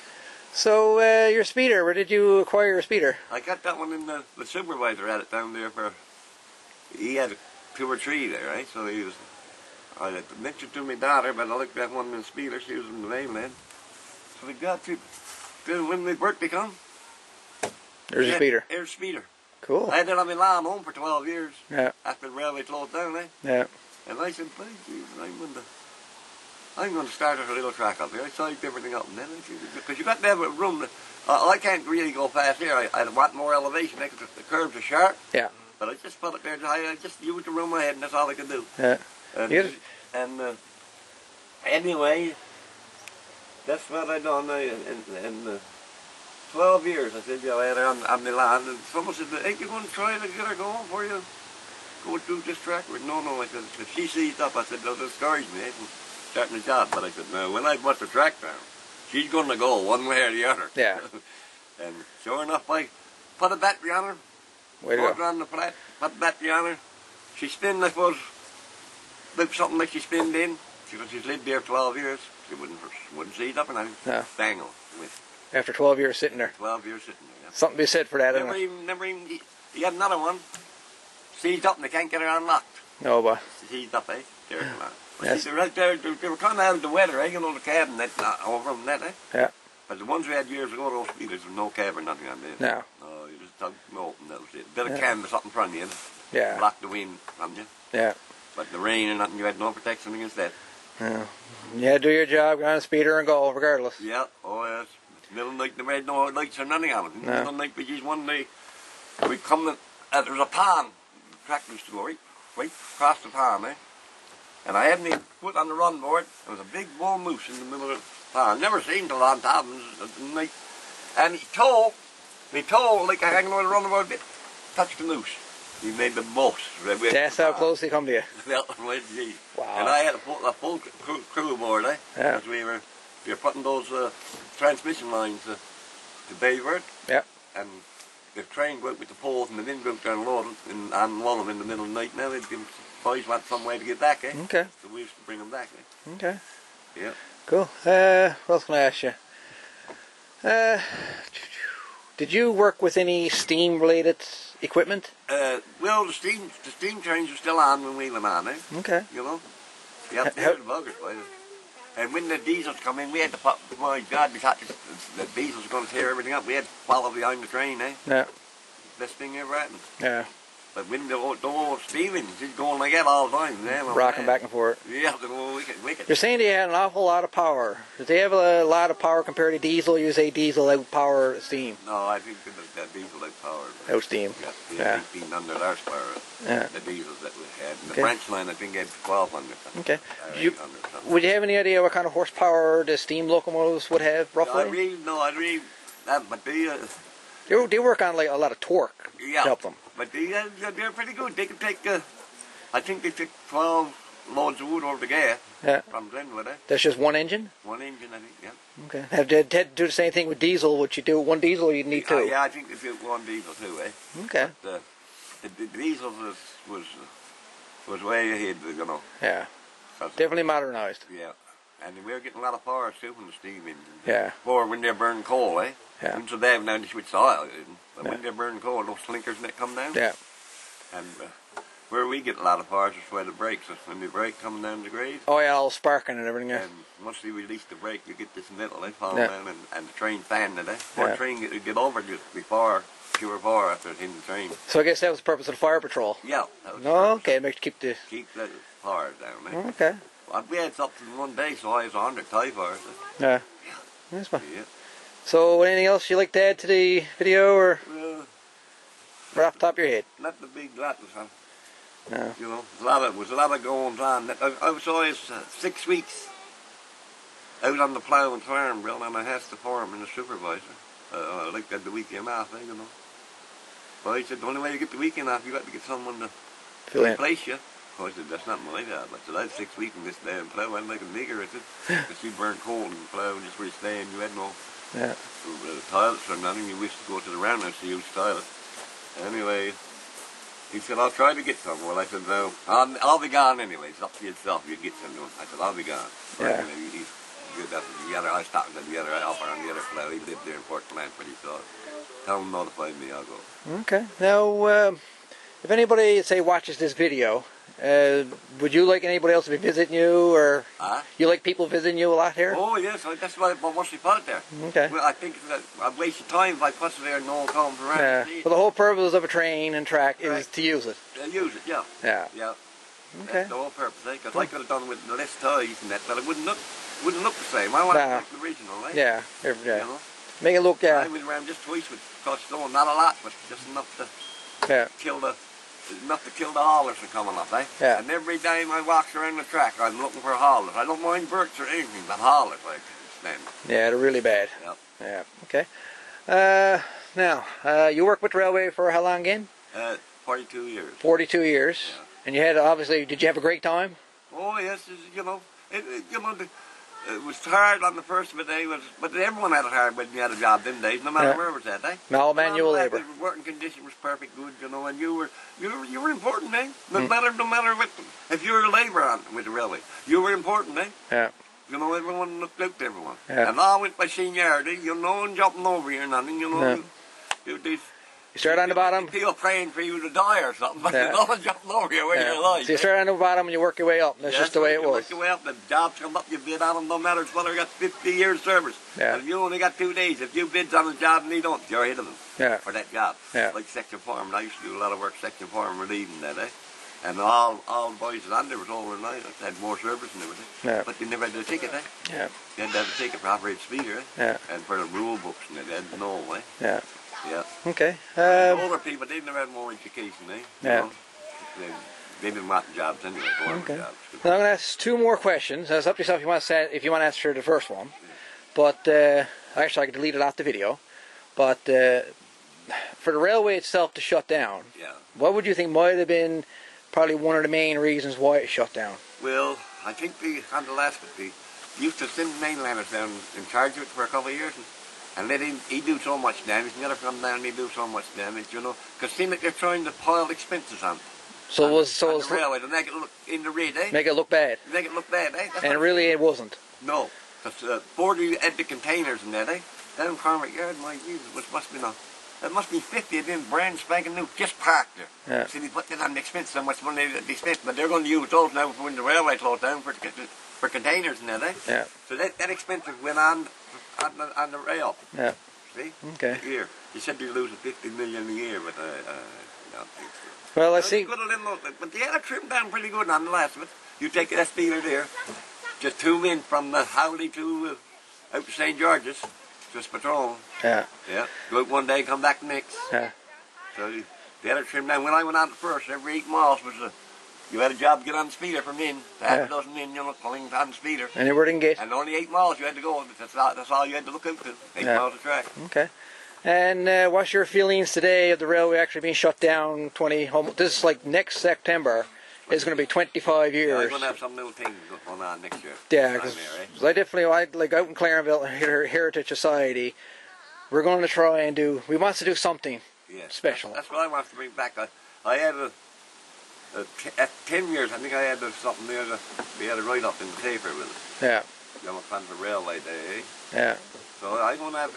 So, your speeder, where did you acquire your speeder? I got that one in the supervisor had it down there for... He had 2 or 3 there, right? So he was... I mentioned to my daughter, but I looked at one in the speeder, she was in the Newfoundland. So we got to... When the birthday come... There's your speeder. There's speeder. Cool. I had it on my lawn home for 12 years. Yeah. After the railway closed down, eh? Yeah. And I said, I'm going to start a little track up here. I sized everything up, and then because you got to have a room. I can't really go fast here. I want more elevation because the curves are sharp. Yeah. But I just put it there. I just used the room I had, and that's all I could do. Yeah. And anyway, that's what I done. In 12 years, I said, I had her on the land, and someone said, ain't you going to try to get her going for you? Go through this track? No, I said, if she seized up, I said, don't discourage me from starting the job. But I said, no, when I bust the track down, she's going to go one way or the other. Yeah. And sure enough, I put a battery on her, Way to go. put her on the flat, put a battery on her. She spinned, I suppose, something like she spinned in. She's lived there 12 years. She wouldn't seize up and I dangle with. After 12 years sitting there. 12 years sitting there, yeah. Something to be said for that, Never even, he had another one. Seized up and they can't get her unlocked. Oh, boy. Seized up, eh? Yes. They're right there, they were coming out of the weather, eh? You know, the cabin that, over them, that, eh? Yeah. But the ones we had years ago, those speeders, there was no cab or nothing on them. No. No, you just tugged them open, that was it. Bit of canvas up in front of you, yeah. Block the wind from you. Yeah. But the rain and nothing, you had no protection against that. Yeah. You had to do your job, get on a speeder and go, regardless. Yeah, oh yes. Middle of the night, they had no lights or nothing on it. No. Middle of the night, we just one day, we come, there was a pond, the track used to go right across the pond, eh? And I hadn't even put on the run board. There was a big bull moose in the middle of the pond. Never seen till on top of the night. And he told, like hanging over the run board a bit, touched the moose. He made the most. That's how close they come to you. Wow. And I had a full crew aboard, eh? Yeah. Because we were putting those transmission lines to Bayward. Yeah. And the train went with the poles and the wind broke down and unload them in the middle of the night. Now they'd boys want some way to get back, eh? Okay. So we used to bring them back, eh? Okay. Yeah. Cool. What else can I ask you? Did you work with any steam-related equipment? Well, the steam trains were still on when we went on, eh? Okay. You know? You have to hear the buggers, boy. And when the diesels come in, we had to pop, my God, we thought the diesels were going to tear everything up. We had to follow behind the train, eh? Yeah. Best thing ever happened. Yeah. But when the old Stevens, he's going like that all the time. Rocking back and forth. Yeah, the old wicked. You're saying they had an awful lot of power. Did they have a lot of power compared to diesel? You say diesel outpower steam. No, I think that diesel outpowered. Out steam. Yeah. 1800 horsepower. Yeah. The diesels that we had. And the Okay. French line, I think, had 1200. Okay. 800 something. Would you have any idea what kind of horsepower the steam locomotives would have, roughly? But They work on like a lot of torque to help them. But they're pretty good. They can take, I think they took 12 loads of wood over the gas from Glenwood, eh? That's just one engine? One engine, I think, yeah. Okay. Had to do the same thing with diesel. Would you do one diesel or you'd need two? Yeah, I think they took one diesel too, eh? Okay. But, the diesel was way ahead, you know. Yeah. Definitely modernized. Yeah. And we were getting a lot of power too from the steam engine. Yeah. Or when they're burning coal, eh? Yeah. And so they have now they switch oil, but when they're burning coal, those slinkers that come down. Yeah. And Where we get a lot of fires is where the brakes, when the brake coming down the grade. Oh yeah, all sparking and everything. Yeah. And once you release the brake, you get this metal, they fall Yeah. down, and the train fan today. Or Yeah. the train get over just before pure fire after it hitting the train. So I guess that was the purpose of the fire patrol. Yeah. That was the Oh, purpose. okay, make keep the. Keep the fire down there. Okay. We had something one day, so I was 100 tie fires. Yeah. That's fine. Yeah. So anything else you'd like to add to the video, or Well, right off the top of your head? not the big lot, huh? No. You know, was a lot of goings on. I was always 6 weeks out on the plough in Clarenville, and I had the foreman and the supervisor. I like that the weekend off, you know. But he said, the only way you get the weekend off, you got to get someone to Fill in. replace you. So I said, that's not my job. I said, I had 6 weeks in this damn plough, I'd make a nigger. I said, because you burn coal in the plough just where you stand, you had no Yeah. toilets or nothing. You wish to go to the roundhouse to use toilets. Anyway, he said, I'll try to get some. Well, I said, no, I'll be gone anyway. It's up to yourself. You get some. I said, I'll be gone. Yeah. I was talking to the other helper on the other plough. He lived there in Port Blanford. He said, tell him notify me, I'll go. Okay. Now, if anybody, say, watches this video, would you like anybody else to be visiting you, or you like people visiting you a lot here? Oh, yes, that's why I mostly put it there. Okay. Well, I think that I've wasted time if I put it there and no one comes around Yeah. to see it. Well, the whole purpose of a train and track is Right. to use it. Use it, yeah. Yeah. Yeah. Okay. That's the whole purpose, eh? Because I could have done it with less ties and that, but it wouldn't look the same. I want it like the original, eh? Yeah. Yeah. You know? Make it look, I went around just twice with cost stone, not a lot, but just enough to kill the haulers from coming up, eh? Yeah. And every time I walk around the track, I'm looking for haulers. I don't mind birds or anything, but haulers, like, stand. Yeah, they're really bad. Yep. Yeah. Okay. Now, you worked with the railway for how long again? 42 years. 42 years. Yeah. And you had, obviously, did you have a great time? Oh yes, you know, it was hard on the first of the day, but everyone had it hard when you had a job them days, no matter where it was at, eh? No, manual labor. The working condition was perfect, good, you know, and you were important, eh? No matter what, if you were a labourer on with the railway, you were important, eh? Yeah. You know, everyone looked out to everyone, Yeah. and all went by seniority, you know, and jumping over you or nothing, you know. Yeah. You start on the bottom. People praying for you to die or something, but Yeah. no one jumping over you when you're alive. So you start on the bottom and you work your way up. That's just the way it You was. work your way up, the jobs come up, you bid on them, no matter whether you got 50 years service. Yeah. And if you only got 2 days, if you bid on a job and you don't, you're ahead of them Yeah. for that job. Yeah. Like section foreman, I used to do a lot of work section foreman relieving that, eh? And all the boys that on there was overnight, had more service and everything. Yeah. But they never had a ticket, eh? Yeah. You had to have a ticket for operating speeder, eh? Yeah. And for the rule books and they had no, eh? Yeah. Yeah. Okay. Older people, they never had more education, eh? You Yeah. know? They didn't want jobs anyway, foreman Okay. jobs. Now I'm going to ask 2 more questions. It's up to yourself if you want to answer the first one. But actually, I can delete it off the video. But for the railway itself to shut down, Yeah. what would you think might have been probably one of the main reasons why it shut down? Well, I think on the last bit, they used to send mainlanders down in charge of it for a couple of years and let him, he do so much damage, and the other come down and he do so much damage, you know, because seem like they're trying to pile expenses on So it was on the railway to make it look in the red, eh? make it look bad, Make it look bad, eh? That's and what- really it wasn't. No, because Ford had the containers in there, eh? Down Cormac Yard, my Jesus, which must be it must be 50 of them brand spanking new, just parked there. Yeah. See, they put it on the expense, how much money they spent, but they're going to use those now for when the railway closed down for containers and that, eh? Yeah. So that expense went on the rail. Yeah. See? Okay. A year. He said they're losing 50 million a year, but I don't think so. Well, I It's see. good a little, but they had it trimmed down pretty good on the last of it. You take that speeder there, just 2 men from Howley to out to St. George's, just patrol. Yeah. Yeah. Go out one day, come back the next. Yeah. So they had it trimmed down. When I went out first, every 8 miles was you had a job to get on the speeder from in. Half a dozen men, you know, pulling on the speeder. And it didn't get. And only 8 miles you had to go. That's all you had to look out to. 8 Yeah. miles of track. Okay. And what's your feelings today of the railway actually being shut down? This is like next September. It's going to be 25 Yeah, years. we're going to have some little thing going on next year. Yeah, Time because there, eh? I definitely like out in Clarenville, Heritage Society. We're going to try and we want to do something Yes. special. That's what I want to bring back. I had at 10 years, I think I had something there that we had a write-up in the paper with it. Yeah. You know, on the railway day, eh? Yeah. So I'm going to have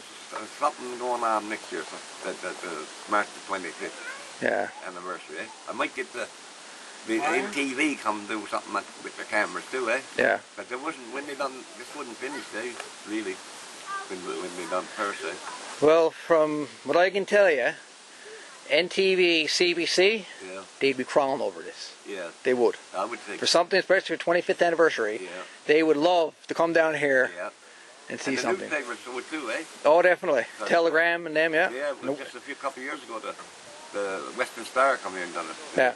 something going on next year, so that March the 25th Yeah. anniversary, eh? I might get the The MTV come do something with the cameras too, eh? Yeah. But there wasn't, when they done, this wasn't finished, eh? Really, when they done first, eh? Well, from what I can tell you, NTV, CBC, Yeah. they'd be crawling over this. Yeah. They would. I would think. For something, especially for 25th anniversary, Yeah. they would love to come down here Yeah. and see And the something. newspapers would too, eh? Oh, definitely. Telegram and them, yeah. Yeah, but just a couple of years ago, the Western Star come here and done it. Yeah.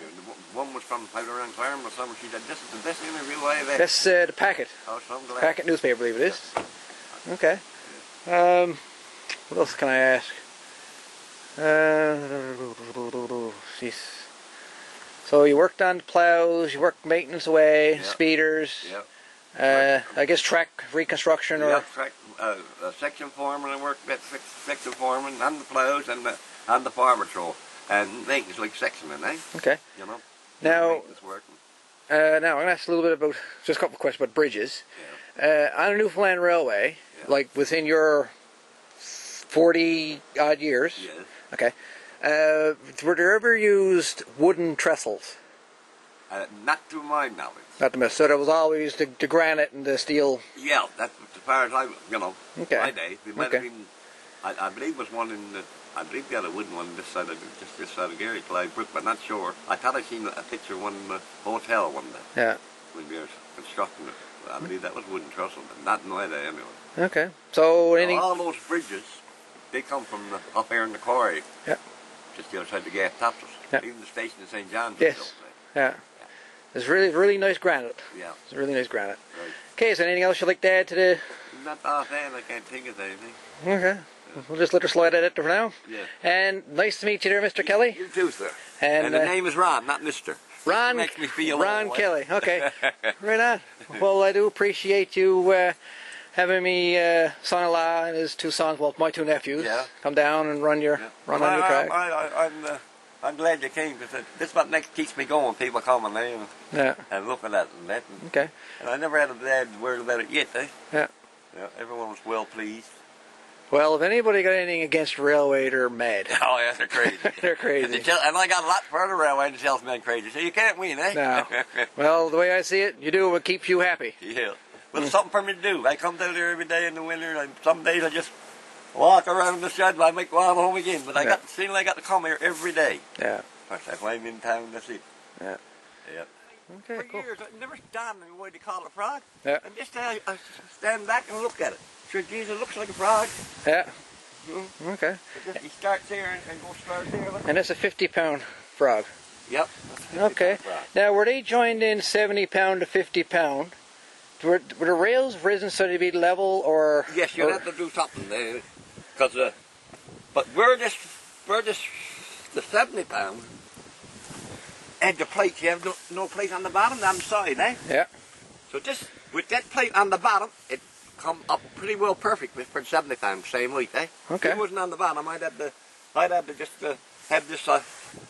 One was from out around Clarenville or something. She said, "This is the best interview I've ever." That's the Packet. Oh, so I'm glad. Packet newspaper, I believe it is. Okay. What else can I ask? Jeez. So you worked on the plows, you worked maintenance away, Yeah. speeders. Yeah. I guess track reconstruction or. Yeah, track, section foreman. I worked at section foreman and the plows and the farm patrol and maintenance like sectioning, eh? Okay. You know. Now, Maintenance work. now I'm going to ask a little bit about just a couple of questions about bridges. On a Newfoundland Railway, Yeah. like within your 40 odd years. Yes. Okay. Were there ever used wooden trestles? Not to my knowledge. Not the mess. So there was always the granite and the steel. Yeah, that's as far as I, Okay. my day. There might Okay. have been, I believe was one in the, I believe they had a wooden one this side of, just this side of Gary, Clyde-Brook, but not sure. I thought I seen a picture of one in the hotel one day Yeah. when they were constructing it. I believe that was wooden trestle, but not in my day anyway. Okay. So anything. All those bridges, they come from up here in the quarry. Yeah. Just the other side of the gas tops. Yeah. Even the station in St. John's. Yes. was built there. Yeah. It's really nice granite. Yeah. It's really nice granite. Right. Okay. Is there anything else you'd like to add to the? Not offhand, I can't think of anything. Okay. We'll just let her slide at it for now. Yeah. And nice to meet you there, Mr. Kelly. You too, sir. And, the name is Ron, not Mr. Ron. Makes me feel Ron old, eh? Kelly. Okay. Right on. Well, I do appreciate you having me son-in-law and his two sons, well, my two nephews, Yeah. come down and run on your track. I'm glad you came because this is what next keeps me going. People coming there Yeah. and looking at it and that. Okay. And I never had a bad word about it yet, eh? Yeah. Yeah, everyone was well pleased. Well, if anybody got anything against railway, they're mad. Oh, yeah, they're crazy. They're crazy. And I got a lot further railway than salesmen crazy, so you can't win, eh? No. Well, the way I see it, you do what keeps you happy. Yeah. Well, it's something for me to do. I come down there every day in the winter, and some days I just walk around the shed and I make one home again. But I got to come here every day. Yeah. If I'm in town, that's it. Yeah. Yeah. Okay, For cool. years, I never stand in the way they call it a frog. Yeah. And just I stand back and look at it. Sure, geez, it looks like a frog. Yeah. Okay. It just, he starts there and goes straight there. Look. And it's a 50-pound frog. Yep. Okay. Now, were they joined in 70-pound to 50-pound? Were the rails risen so they'd be level, or? Yes, you'd have to do something there, because but we're just the 70-pound, and the plate you have no plate on the bottom, on the side, eh? Yeah. So just with that plate on the bottom, it come up pretty well perfect for the 70-pound, same weight, eh? Okay. If it wasn't on the bottom, I'd have to just have this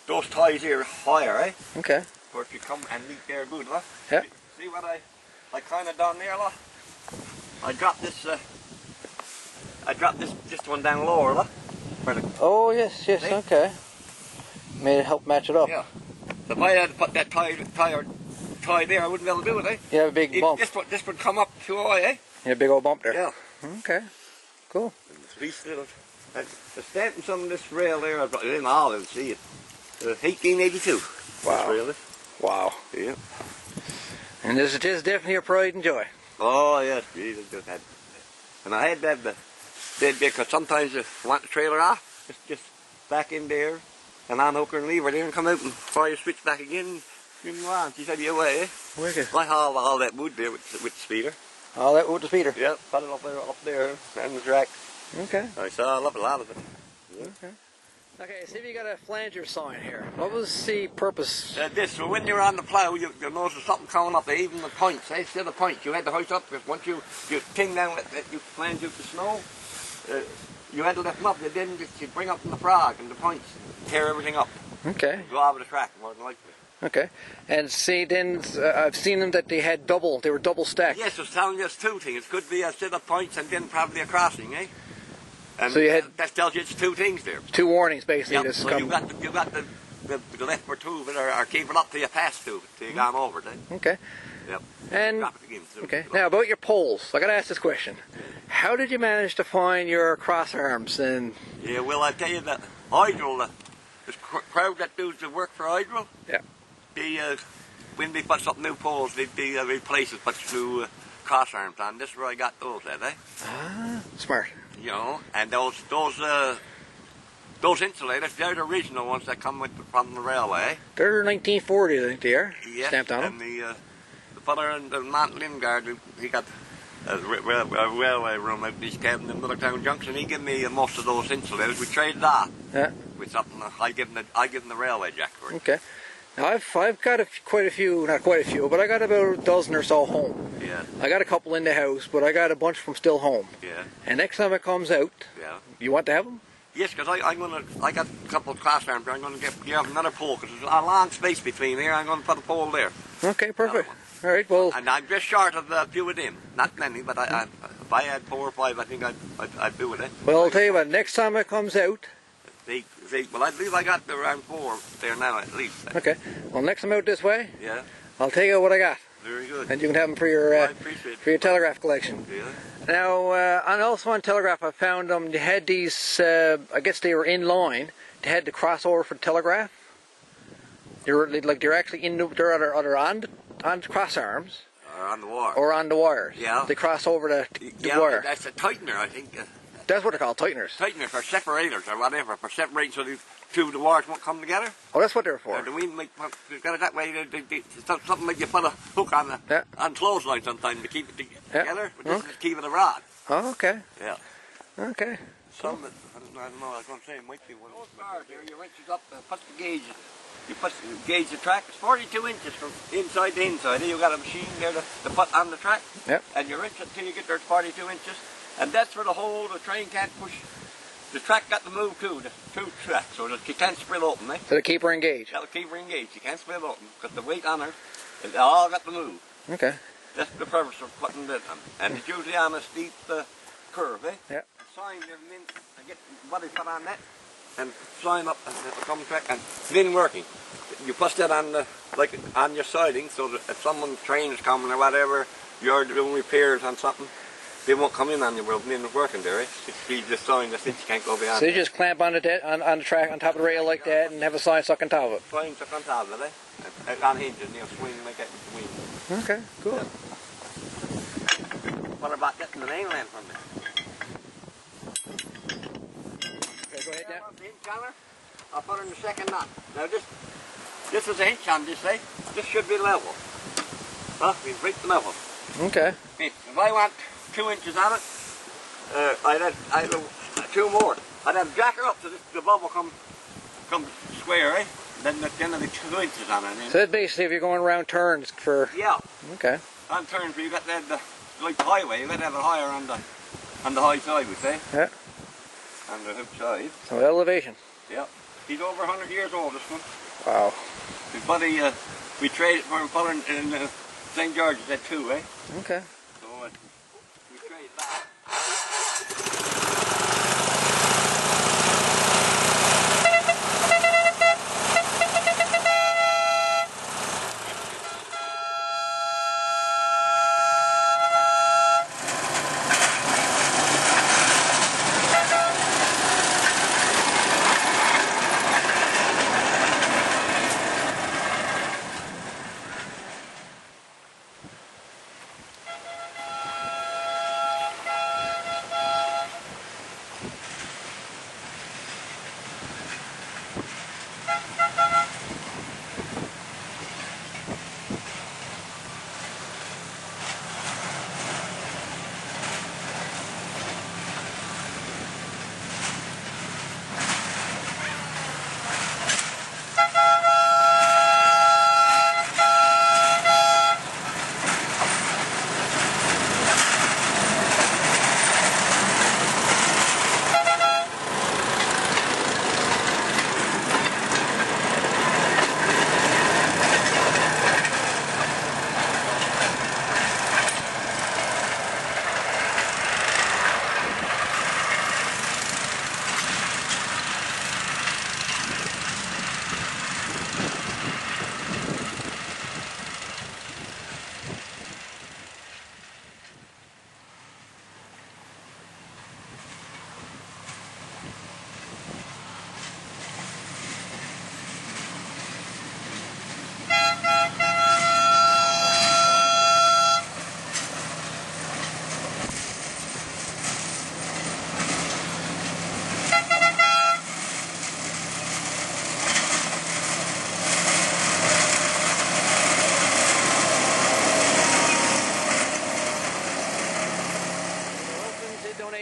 those ties here higher, eh? Okay. Or if you come and meet there good, look. Yeah. See what I kind of done there, look. I dropped this one down lower, look. Oh, yes, See? okay. Made it help match it up. Yeah. So if I had to put that tie there, I wouldn't be able to do it, eh? You have a big bump. This would come up too high, eh? You have a big old bump there. Yeah. Okay. Cool. The stamping some of this rail there, I didn't all even see it. 1882. Wow. This rail is. Wow. Yeah. And this is definitely a pride and joy. Oh, yes. Jesus, just had. And I had to have the bed because sometimes you want the trailer off, just back in there and unhook her and leave her there and come out and fire your switch back again. You know on. She said, you away, eh? Wicked. I hauled all that wood there with the speeder. All that with the speeder. Yep, put it up there, and the track. Okay. I saw a lot of it. Okay. Okay, see if you got a flanger sign here. What was the purpose? So when you're on the plough, you'll notice there's something coming up, even the points, eh? Instead of points, you had to hoist up, because once you ting down, you flange out the snow, you had to lift them up, and then you'd bring up in the frog and the points, tear everything up. Okay. Go over the track, more than likely. Okay. And see, then I've seen them that they were double stacked. Yes, it's telling you it's two things. It could be a set of points and then probably a crossing, eh? And so you had that tells you it's two things there. two warnings basically. Yep. This So you got the the left or two of it, or keep it up till you pass to it, till you gone over it. Okay. Yep. And Drop it again, so okay. Now about your poles, I got to ask this question: how did you manage to find your cross arms? And yeah, well, I tell you that Hydro, this crowd that does the work for Hydro, yeah, when they put some new poles, they replace it, put new cross arms on. This is where I got those at, eh? Ah, smart. You know, and those insulators, they're the original ones that come from the railway. They're 1940, I think they are. Yes, Stamped on and them. the fella in the Mount Lingard, he got a railway room out in his cabin in Middletown Junction. He gave me most of those insulators. We traded off Yeah. with something. I give him the railway jack for it. Okay. Now I've got quite a few, not quite a few, but I got about a dozen or so home. Yeah. I got a couple in the house, but I got a bunch from still home. Yeah. And next time it comes out, Yeah. you want to have them? Yes, because I got a couple of cross arms. I'm going to give another pole because there's a long space between here. I'm going to put a pole there. Okay, perfect. All right, well. And I'm just short of a few of them. Not many, but if I had 4 or 5, I think I'd do it. Eh? Well, I'll tell you what. Next time it comes out. Well, I believe I got around 4 there now at least. Okay. Well, next time out this way, Yeah. I'll tell you what I got, Very good. and you can have them for your I appreciate for your telegraph collection. Yeah. Now, and also on telegraph, I found them. They had these. I guess they were in line. They had the crossover for the telegraph. They're actually in. They're on the cross arms. Or on the wire. Or on the wires. Yeah. They cross over the Yeah, wire. that's a tightener, I think. That's what they're called, tighteners. Tighteners for separators or whatever, for separating so the two of the wires won't come together. Oh, that's what they're for. The wind they've got it that way. It's something like you put a hook on on clothesline sometimes to keep it together. But this is keeping a rod. Oh, okay. Yeah. Okay. Some, I don't know, I was going to say, it might be one of those bars here. You wrench it up, put the gauge. You gauge the track. It's 42 inches from inside to inside. You got a machine there to put on the track. Yep. And you wrench it until you get there 42 inches. And that's where the train can't push. The track got to move too, the two tracks, so that you can't split open, eh? So to keep her engaged. That'll keep her engaged. You can't split open, because the weight on her, it all got to move. Okay. That's the purpose of putting it on. And it's usually on a steep curve, eh? Yeah. Sign them in, and get what they put on that, and sign up, and it'll come track, and then working. You push that on on your siding, so that if someone's train is coming or whatever, you're doing repairs on something, they won't come in on you. Well, then it's working there, eh? You just sign the you can't go beyond. So you just clamp on the track on top of the rail like that, and have a sign stuck on top of it. Sign stuck on top of it, eh? On hinges, and you'll swing like that with the wind. Okay, cool. Yeah. What about getting the mainland from there? Okay, go ahead, Dan. The hinge on her, I'll put her in the second knot. Now this is a hinge on this, eh? This should be level. Huh? We've reached level. Okay. If I want 2 inches on it, I'd have 2 more. I'd have jack her up so the bubble come square, eh? Then it'll be 2 inches on it. So that's basically if you're going around turns for. Yeah. Okay. On turns, you got to have like the highway. You got to have it higher on the high side, we say. Yeah. On the hook side. So elevation. Yeah. He's over 100 years old, this one. Wow. His buddy, we traded for him fella in St. George's at 2, eh? Okay. So we traded back.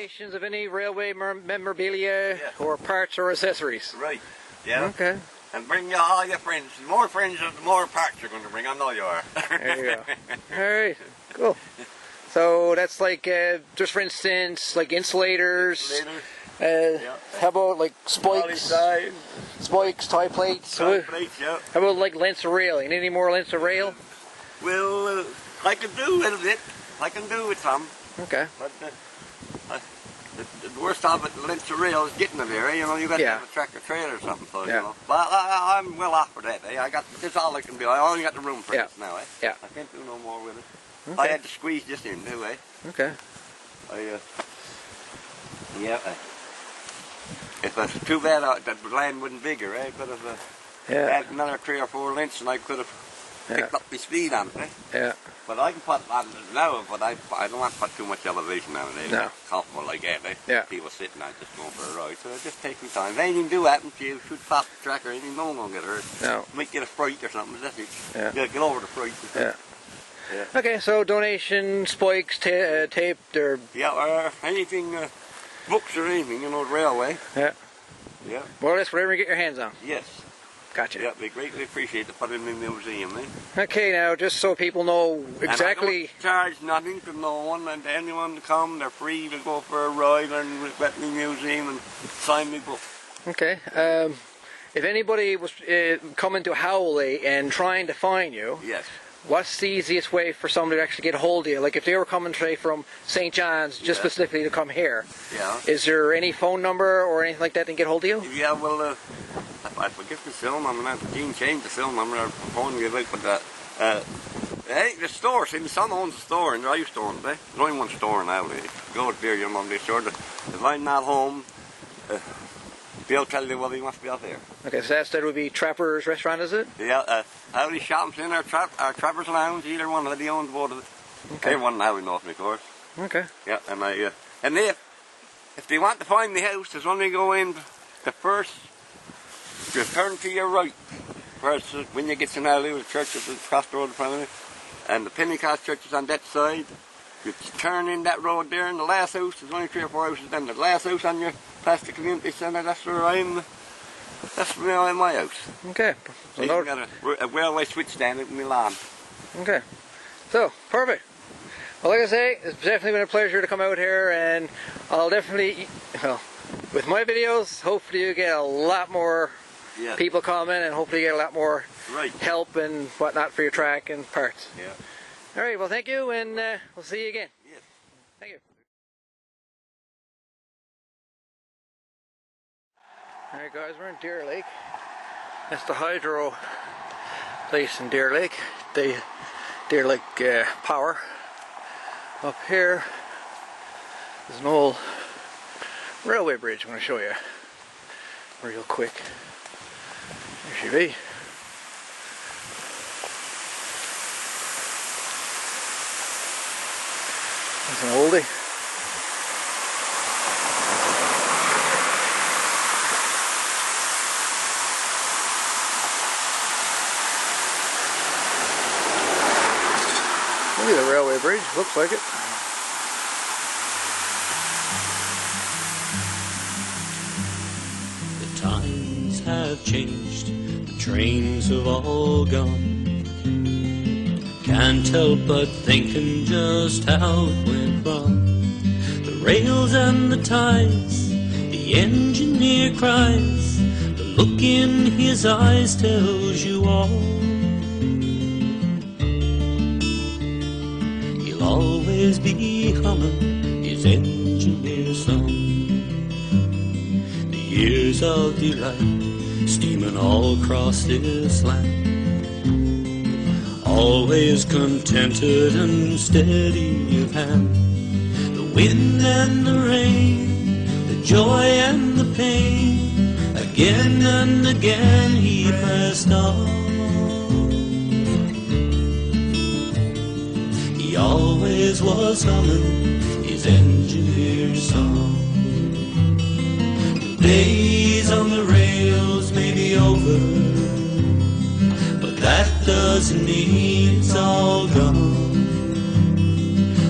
donations of any railway memorabilia or parts or accessories? Right. Yeah. Okay. And bring all your friends. The more friends, the more parts you're going to bring. I know you are. There you go. Alright, cool. So that's like, just for instance, like insulators. How about like spikes, tie plates? Tie plates, yeah. How about like lengths of rail? Any more lengths of rail? Well, I can do a little bit. I can do with some. Okay. But the worst of it, the lengths of rail is getting it there. You know, you got to have a tractor trailer or something. So, you know. But I'm well off for that. That's all I can do. I only got the room for this now. Yeah. I can't do no more with it. Okay. I had to squeeze this in too. Okay. If it's too bad that the land wasn't bigger, but if had another 3 or 4 lengths, and I could have picked up the speed on it. Yeah. But I can put on now, but I don't want to put too much elevation on it. No. Comfortable like that. Yeah. People sitting on just going for a ride, so it just takes me time. If anything do happen to you, should pop the track or anything, no one gonna get hurt. No. You might get a fright or something. That's it. Yeah. Get over the fright. Yeah. Okay, so donation, spikes, tape, or... Yeah, or anything, books or anything, you know, the railway. Yeah. Yeah. More or less whatever you get your hands on. Yes. Gotcha. Yeah, we greatly appreciate to put it in the museum, Okay, now, just so people know exactly... And I don't charge nothing to no one, and to anyone to come, they're free to go for a ride and at the museum and sign me book. Okay, if anybody was coming to Howley and trying to find you... Yes. What's the easiest way for somebody to actually get a hold of you? Like if they were coming today from St. John's, just specifically to come here, is there any phone number or anything like that to get a hold of you? Yeah, well, I forget the cell number now. Gene changed the cell number. Our phone gave out, but hey, the store. See, my son owns the store, and I used to own it. There's only one store now. Go there, you know, make sure that if I'm not home, they'll tell you whether he wants to be out there. Okay, so that would be Trapper's Restaurant, is it? Yeah, Howley Shops in our Trapper's Lounge, either one of them, he owns both of it. Okay. Everyone in Howley knows me, of course. Okay. Yeah, and if they want to find the house, there's only go in the first, you turn to your right. First, when you get to Howley, the church is across the road in front of it, and the Pentecost church is on that side. You turn in that road there, and the last house, there's only 3 or 4 houses, then the last house on your plastic community centre, that's where that's where my house. Okay. So you got a railway switch stand out in Milan. Okay. So, perfect. Well, like I say, it's definitely been a pleasure to come out here, and I'll definitely, with my videos, hopefully you get a lot more people coming, and hopefully you get a lot more help and whatnot for your track and parts. Yeah. All right, well, thank you, and we'll see you again. Yes. Thank you. Alright guys, we're in Deer Lake. That's the hydro place in Deer Lake. The Deer Lake Power. Up here is an old railway bridge I'm going to show you real quick. There she be. That's an oldie. Maybe the railway bridge, looks like it. The times have changed, the trains have all gone. Can't help but thinking just how it went wrong. The rails and the ties, the engineer cries, the look in his eyes tells you all. Always be humming his engineer song. The years of delight steaming all across this land. Always contented and steady of hand. The wind and the rain, the joy and the pain, again and again he pressed on. He always was humming his engineer song. The days on the rails may be over, but that doesn't mean it's all gone.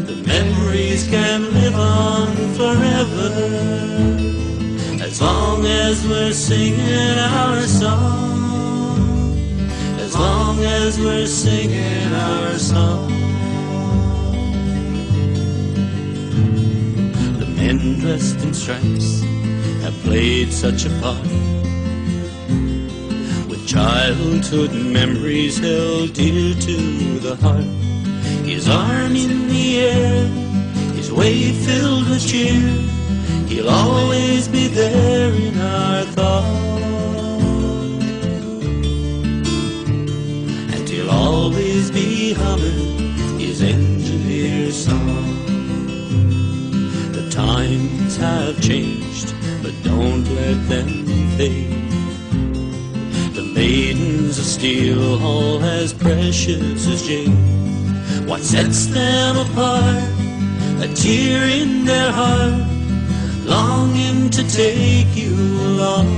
The memories can live on forever. forever, as long as we're singing our song, as long as we're singing our song. The men dressed in stripes have played such a part, with childhood memories held dear to the heart. His arm in the air, his way filled with cheer, he'll always be there in our thoughts, and he'll always be humming his engineer song. The times have changed, but don't let them fade. The maidens of steel, all as precious as jade. What sets them apart? A tear in their heart, longing to take you along,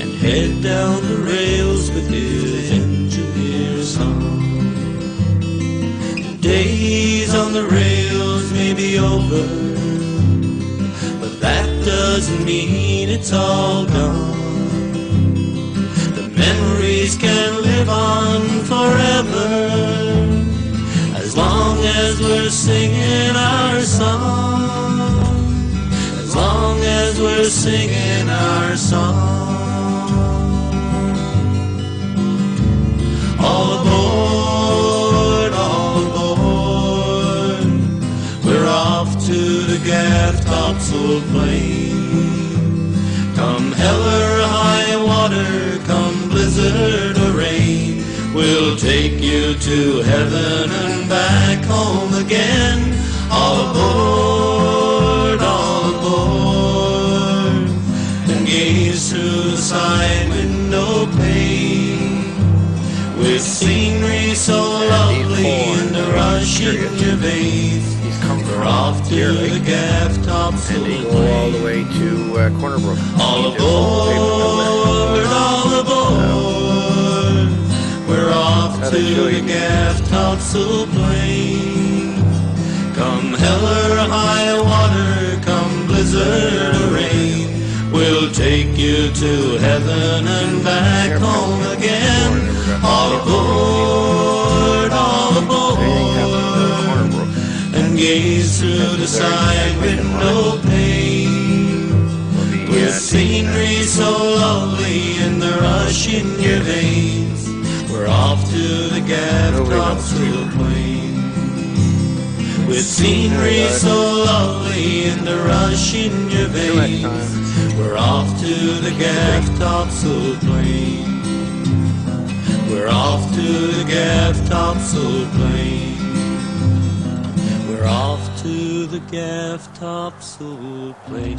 and head down the rails with his engineer song. Days on the rails may be over, but that doesn't mean it's all gone. Memories can live on forever, as long as we're singing our song, as long as we're singing our song. All aboard, we're off to the Gaff Topsail Plain. Come hell or high water, come blizzard or rain, we'll take you to heaven and back home again. All aboard, and gaze through the side window pane, with scenery so lovely and a rush in your veins. We're off to the Gaff Topsail Plain. Go all the way to Cornerbrook. All aboard, we're off to the Gaff Topsail Plain. Come hell or high water, come blizzard or rain, we'll take you to heaven and back home again. All aboard, and gaze through the side window pane, with scenery so lovely and the rush in your veins. We're off to the Gaff Topsail Plain, with scenery so lovely and the rush in your veins. We're off to the Gaff Topsail Plain, we're off to the Gaff Topsail Plain, we're off to the Gaff Topsail Plain.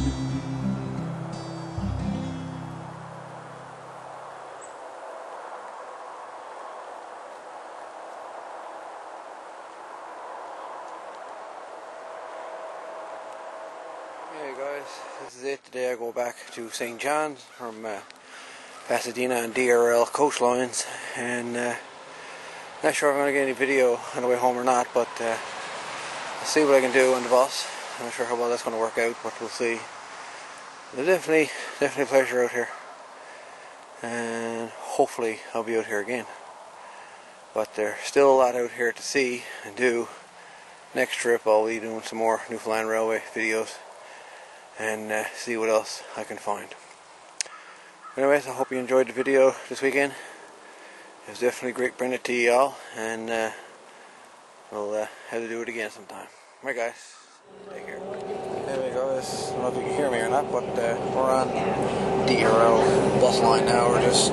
Hey guys, this is it. Today I go back to St. John's from Pasadena and DRL coach lines, and not sure if I'm going to get any video on the way home or not, but I'll see what I can do on the bus. I'm not sure how well that's going to work out, but we'll see. There's definitely pleasure out here, and hopefully I'll be out here again. But there's still a lot out here to see and do. Next trip I'll be doing some more Newfoundland Railway videos and see what else I can find. Anyways, I hope you enjoyed the video this weekend. It was definitely great bringing it to you all, and we'll have to do it again sometime. Alright guys, take care. There we go. I don't know if you can hear me or not, but we're on DRL bus line now. We're just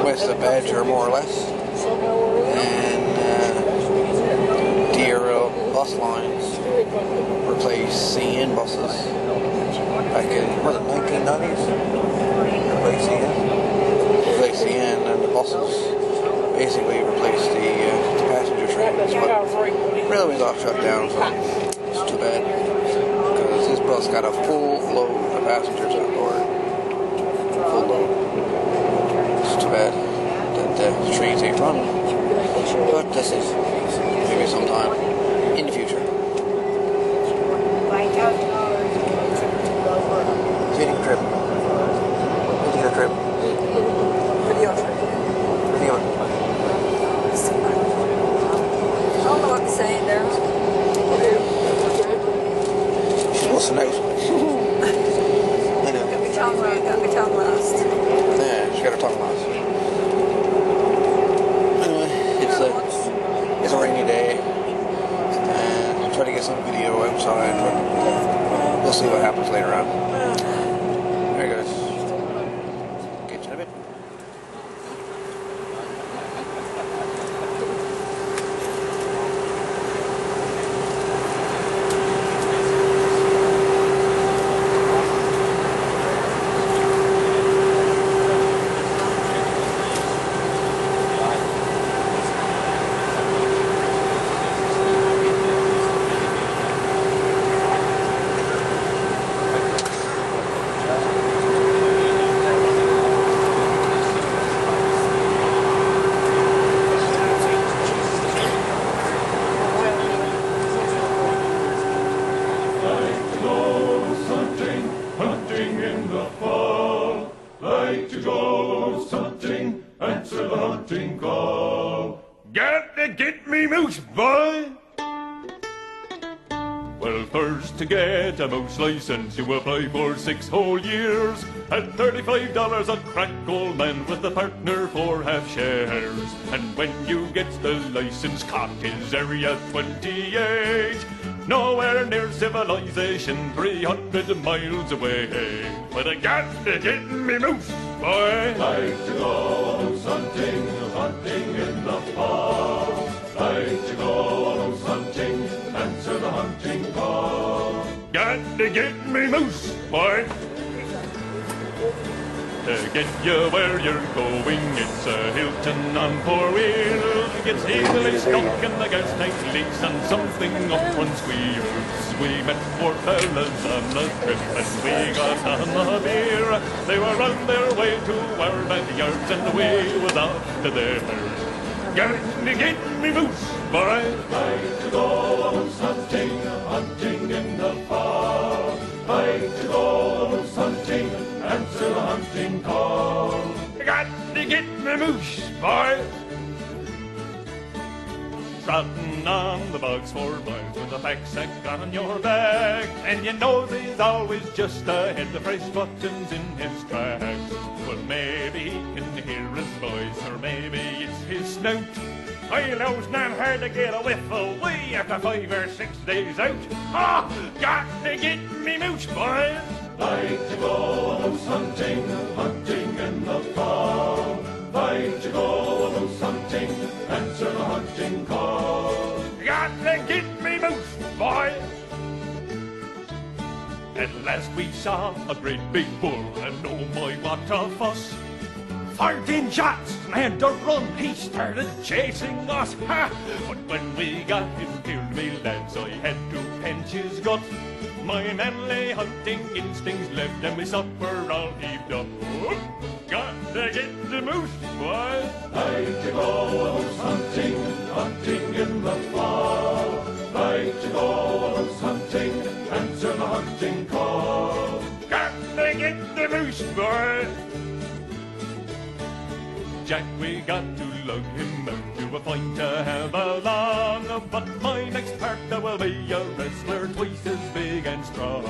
west of Badger, more or less, and DRL bus lines replaced CN buses back in, was it 1990s? Replaced CN, and the buses basically replaced the passenger trains. But railways all shut down, so it's too bad, because this bus got a full load of passengers on board. Full load. It's too bad that the trains ain't running, but this is maybe sometime. get some video outside, but we'll see what happens later on. Alright guys, catch you in a bit. To get a moose license, you apply for 6 whole years at $35 a crack, old man, with a partner for half shares. And when you get the license, Cork is area 28, nowhere near civilization, 300 miles away. But I got to get me moose, boy. Like to go moose hunting, hunting in the fall. Like to go moose hunting, answer the hunting call. Got to get me moose, boy. To get you where you're going, it's a Hilton on 4 wheels. Gets easily stuck in the gas tank leaks and something up on squeals. We met 4 fellas on a trip and we got on a beer. They were on their way to our backyards and we was off to theirs. Got to get me moose, boy. Like to go moose hunting, hunting in the fall. Like to go moose hunting, answer the hunting call. Got to get me moose, boy. Trotting on the bogs for miles with a pack-sack on your back, and your nose is always just ahead, the fresh buttons in his tracks. Well, maybe he can hear his voice, or maybe it's his snout. I know it's not hard to get a whiff away after 5 or 6 days out. Oh, got to get me moose, boy. Like to go moose hunting, hunting in the fall. Like to go moose hunting, answer the hunting call. Got to get me moose, boy. At last we saw a great big bull, and oh my, what a fuss. 14 shots and had to run, he started chasing us. Ha! But when we got him killed, me lads, I had to pinch his gut. My manly hunting instincts left, and we supper all heaved up. Got to get the moose, boy. Like to go moose hunting, hunting in the fall. Like to go moose hunting, answer the hunting call. Got to get the moose, boy. Jack, we got to lug him out to a fight to have along. But my next partner will be a wrestler twice as big and strong.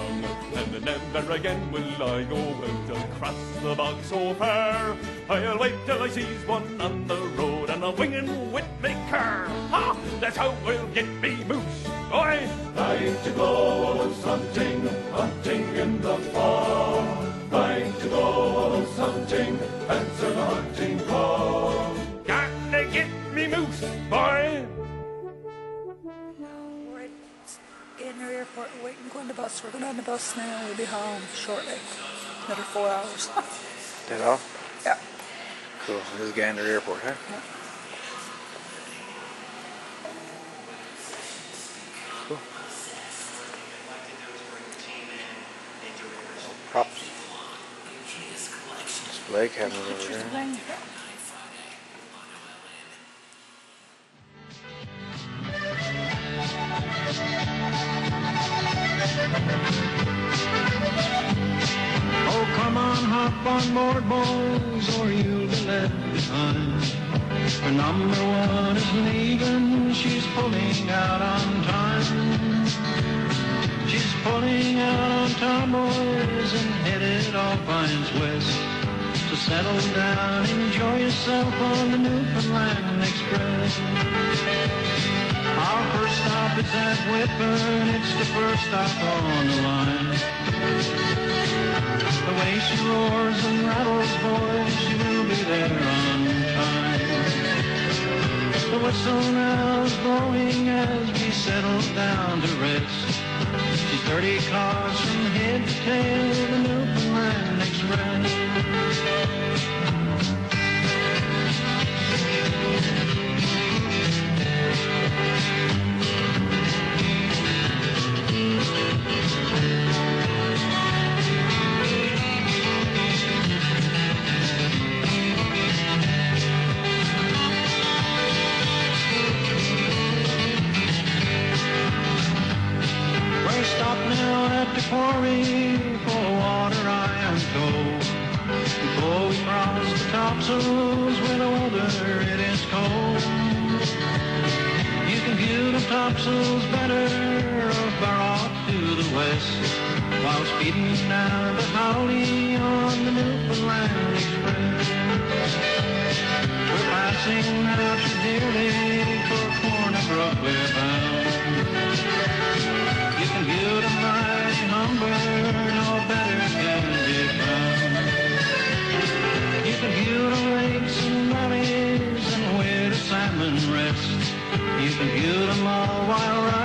And never again will I go out across the bog so far. I'll wait till I sees one on the road and I'll wing him with me car. Ha! That's how we'll get me moose, boy. Like to go moose hunting, hunting in the fall. Like to go moose hunting, answer the hunting call. Got to get me moose, boy. Right, Gander Airport, waiting to go on the bus. We're going on the bus now. We'll be home shortly. Another 4 hours. That all? Yeah. Cool. This is Gander Airport, huh? Yeah. Cool. Props. Display cabinet over there. Oh, come on, hop on board, boys, or you'll be left behind. Her number 1 is leaving, she's pulling out on time. She's pulling out on time, boys, and headed all pines west. So settle down, enjoy yourself on the Newfoundland Express. Our first stop is at Whitburn, it's the first stop on the line. The way she roars and rattles, boy, she will be there on time. The whistle now is blowing as we settle down to rest. She's 30 cars from head to tail, the Newfoundland Express. Quarry for water, I am told. Before we cross the topsails where the weather it is cold. You can view the topsails better far off to the west, while speeding down the Howley on the Newfoundland Express. We're passing out dearly for Corner Brook we're bound. You can view the mighty Humbermouth, no better can be found. You can view the lakes and valleys and where the salmon rest. You can view them all while riding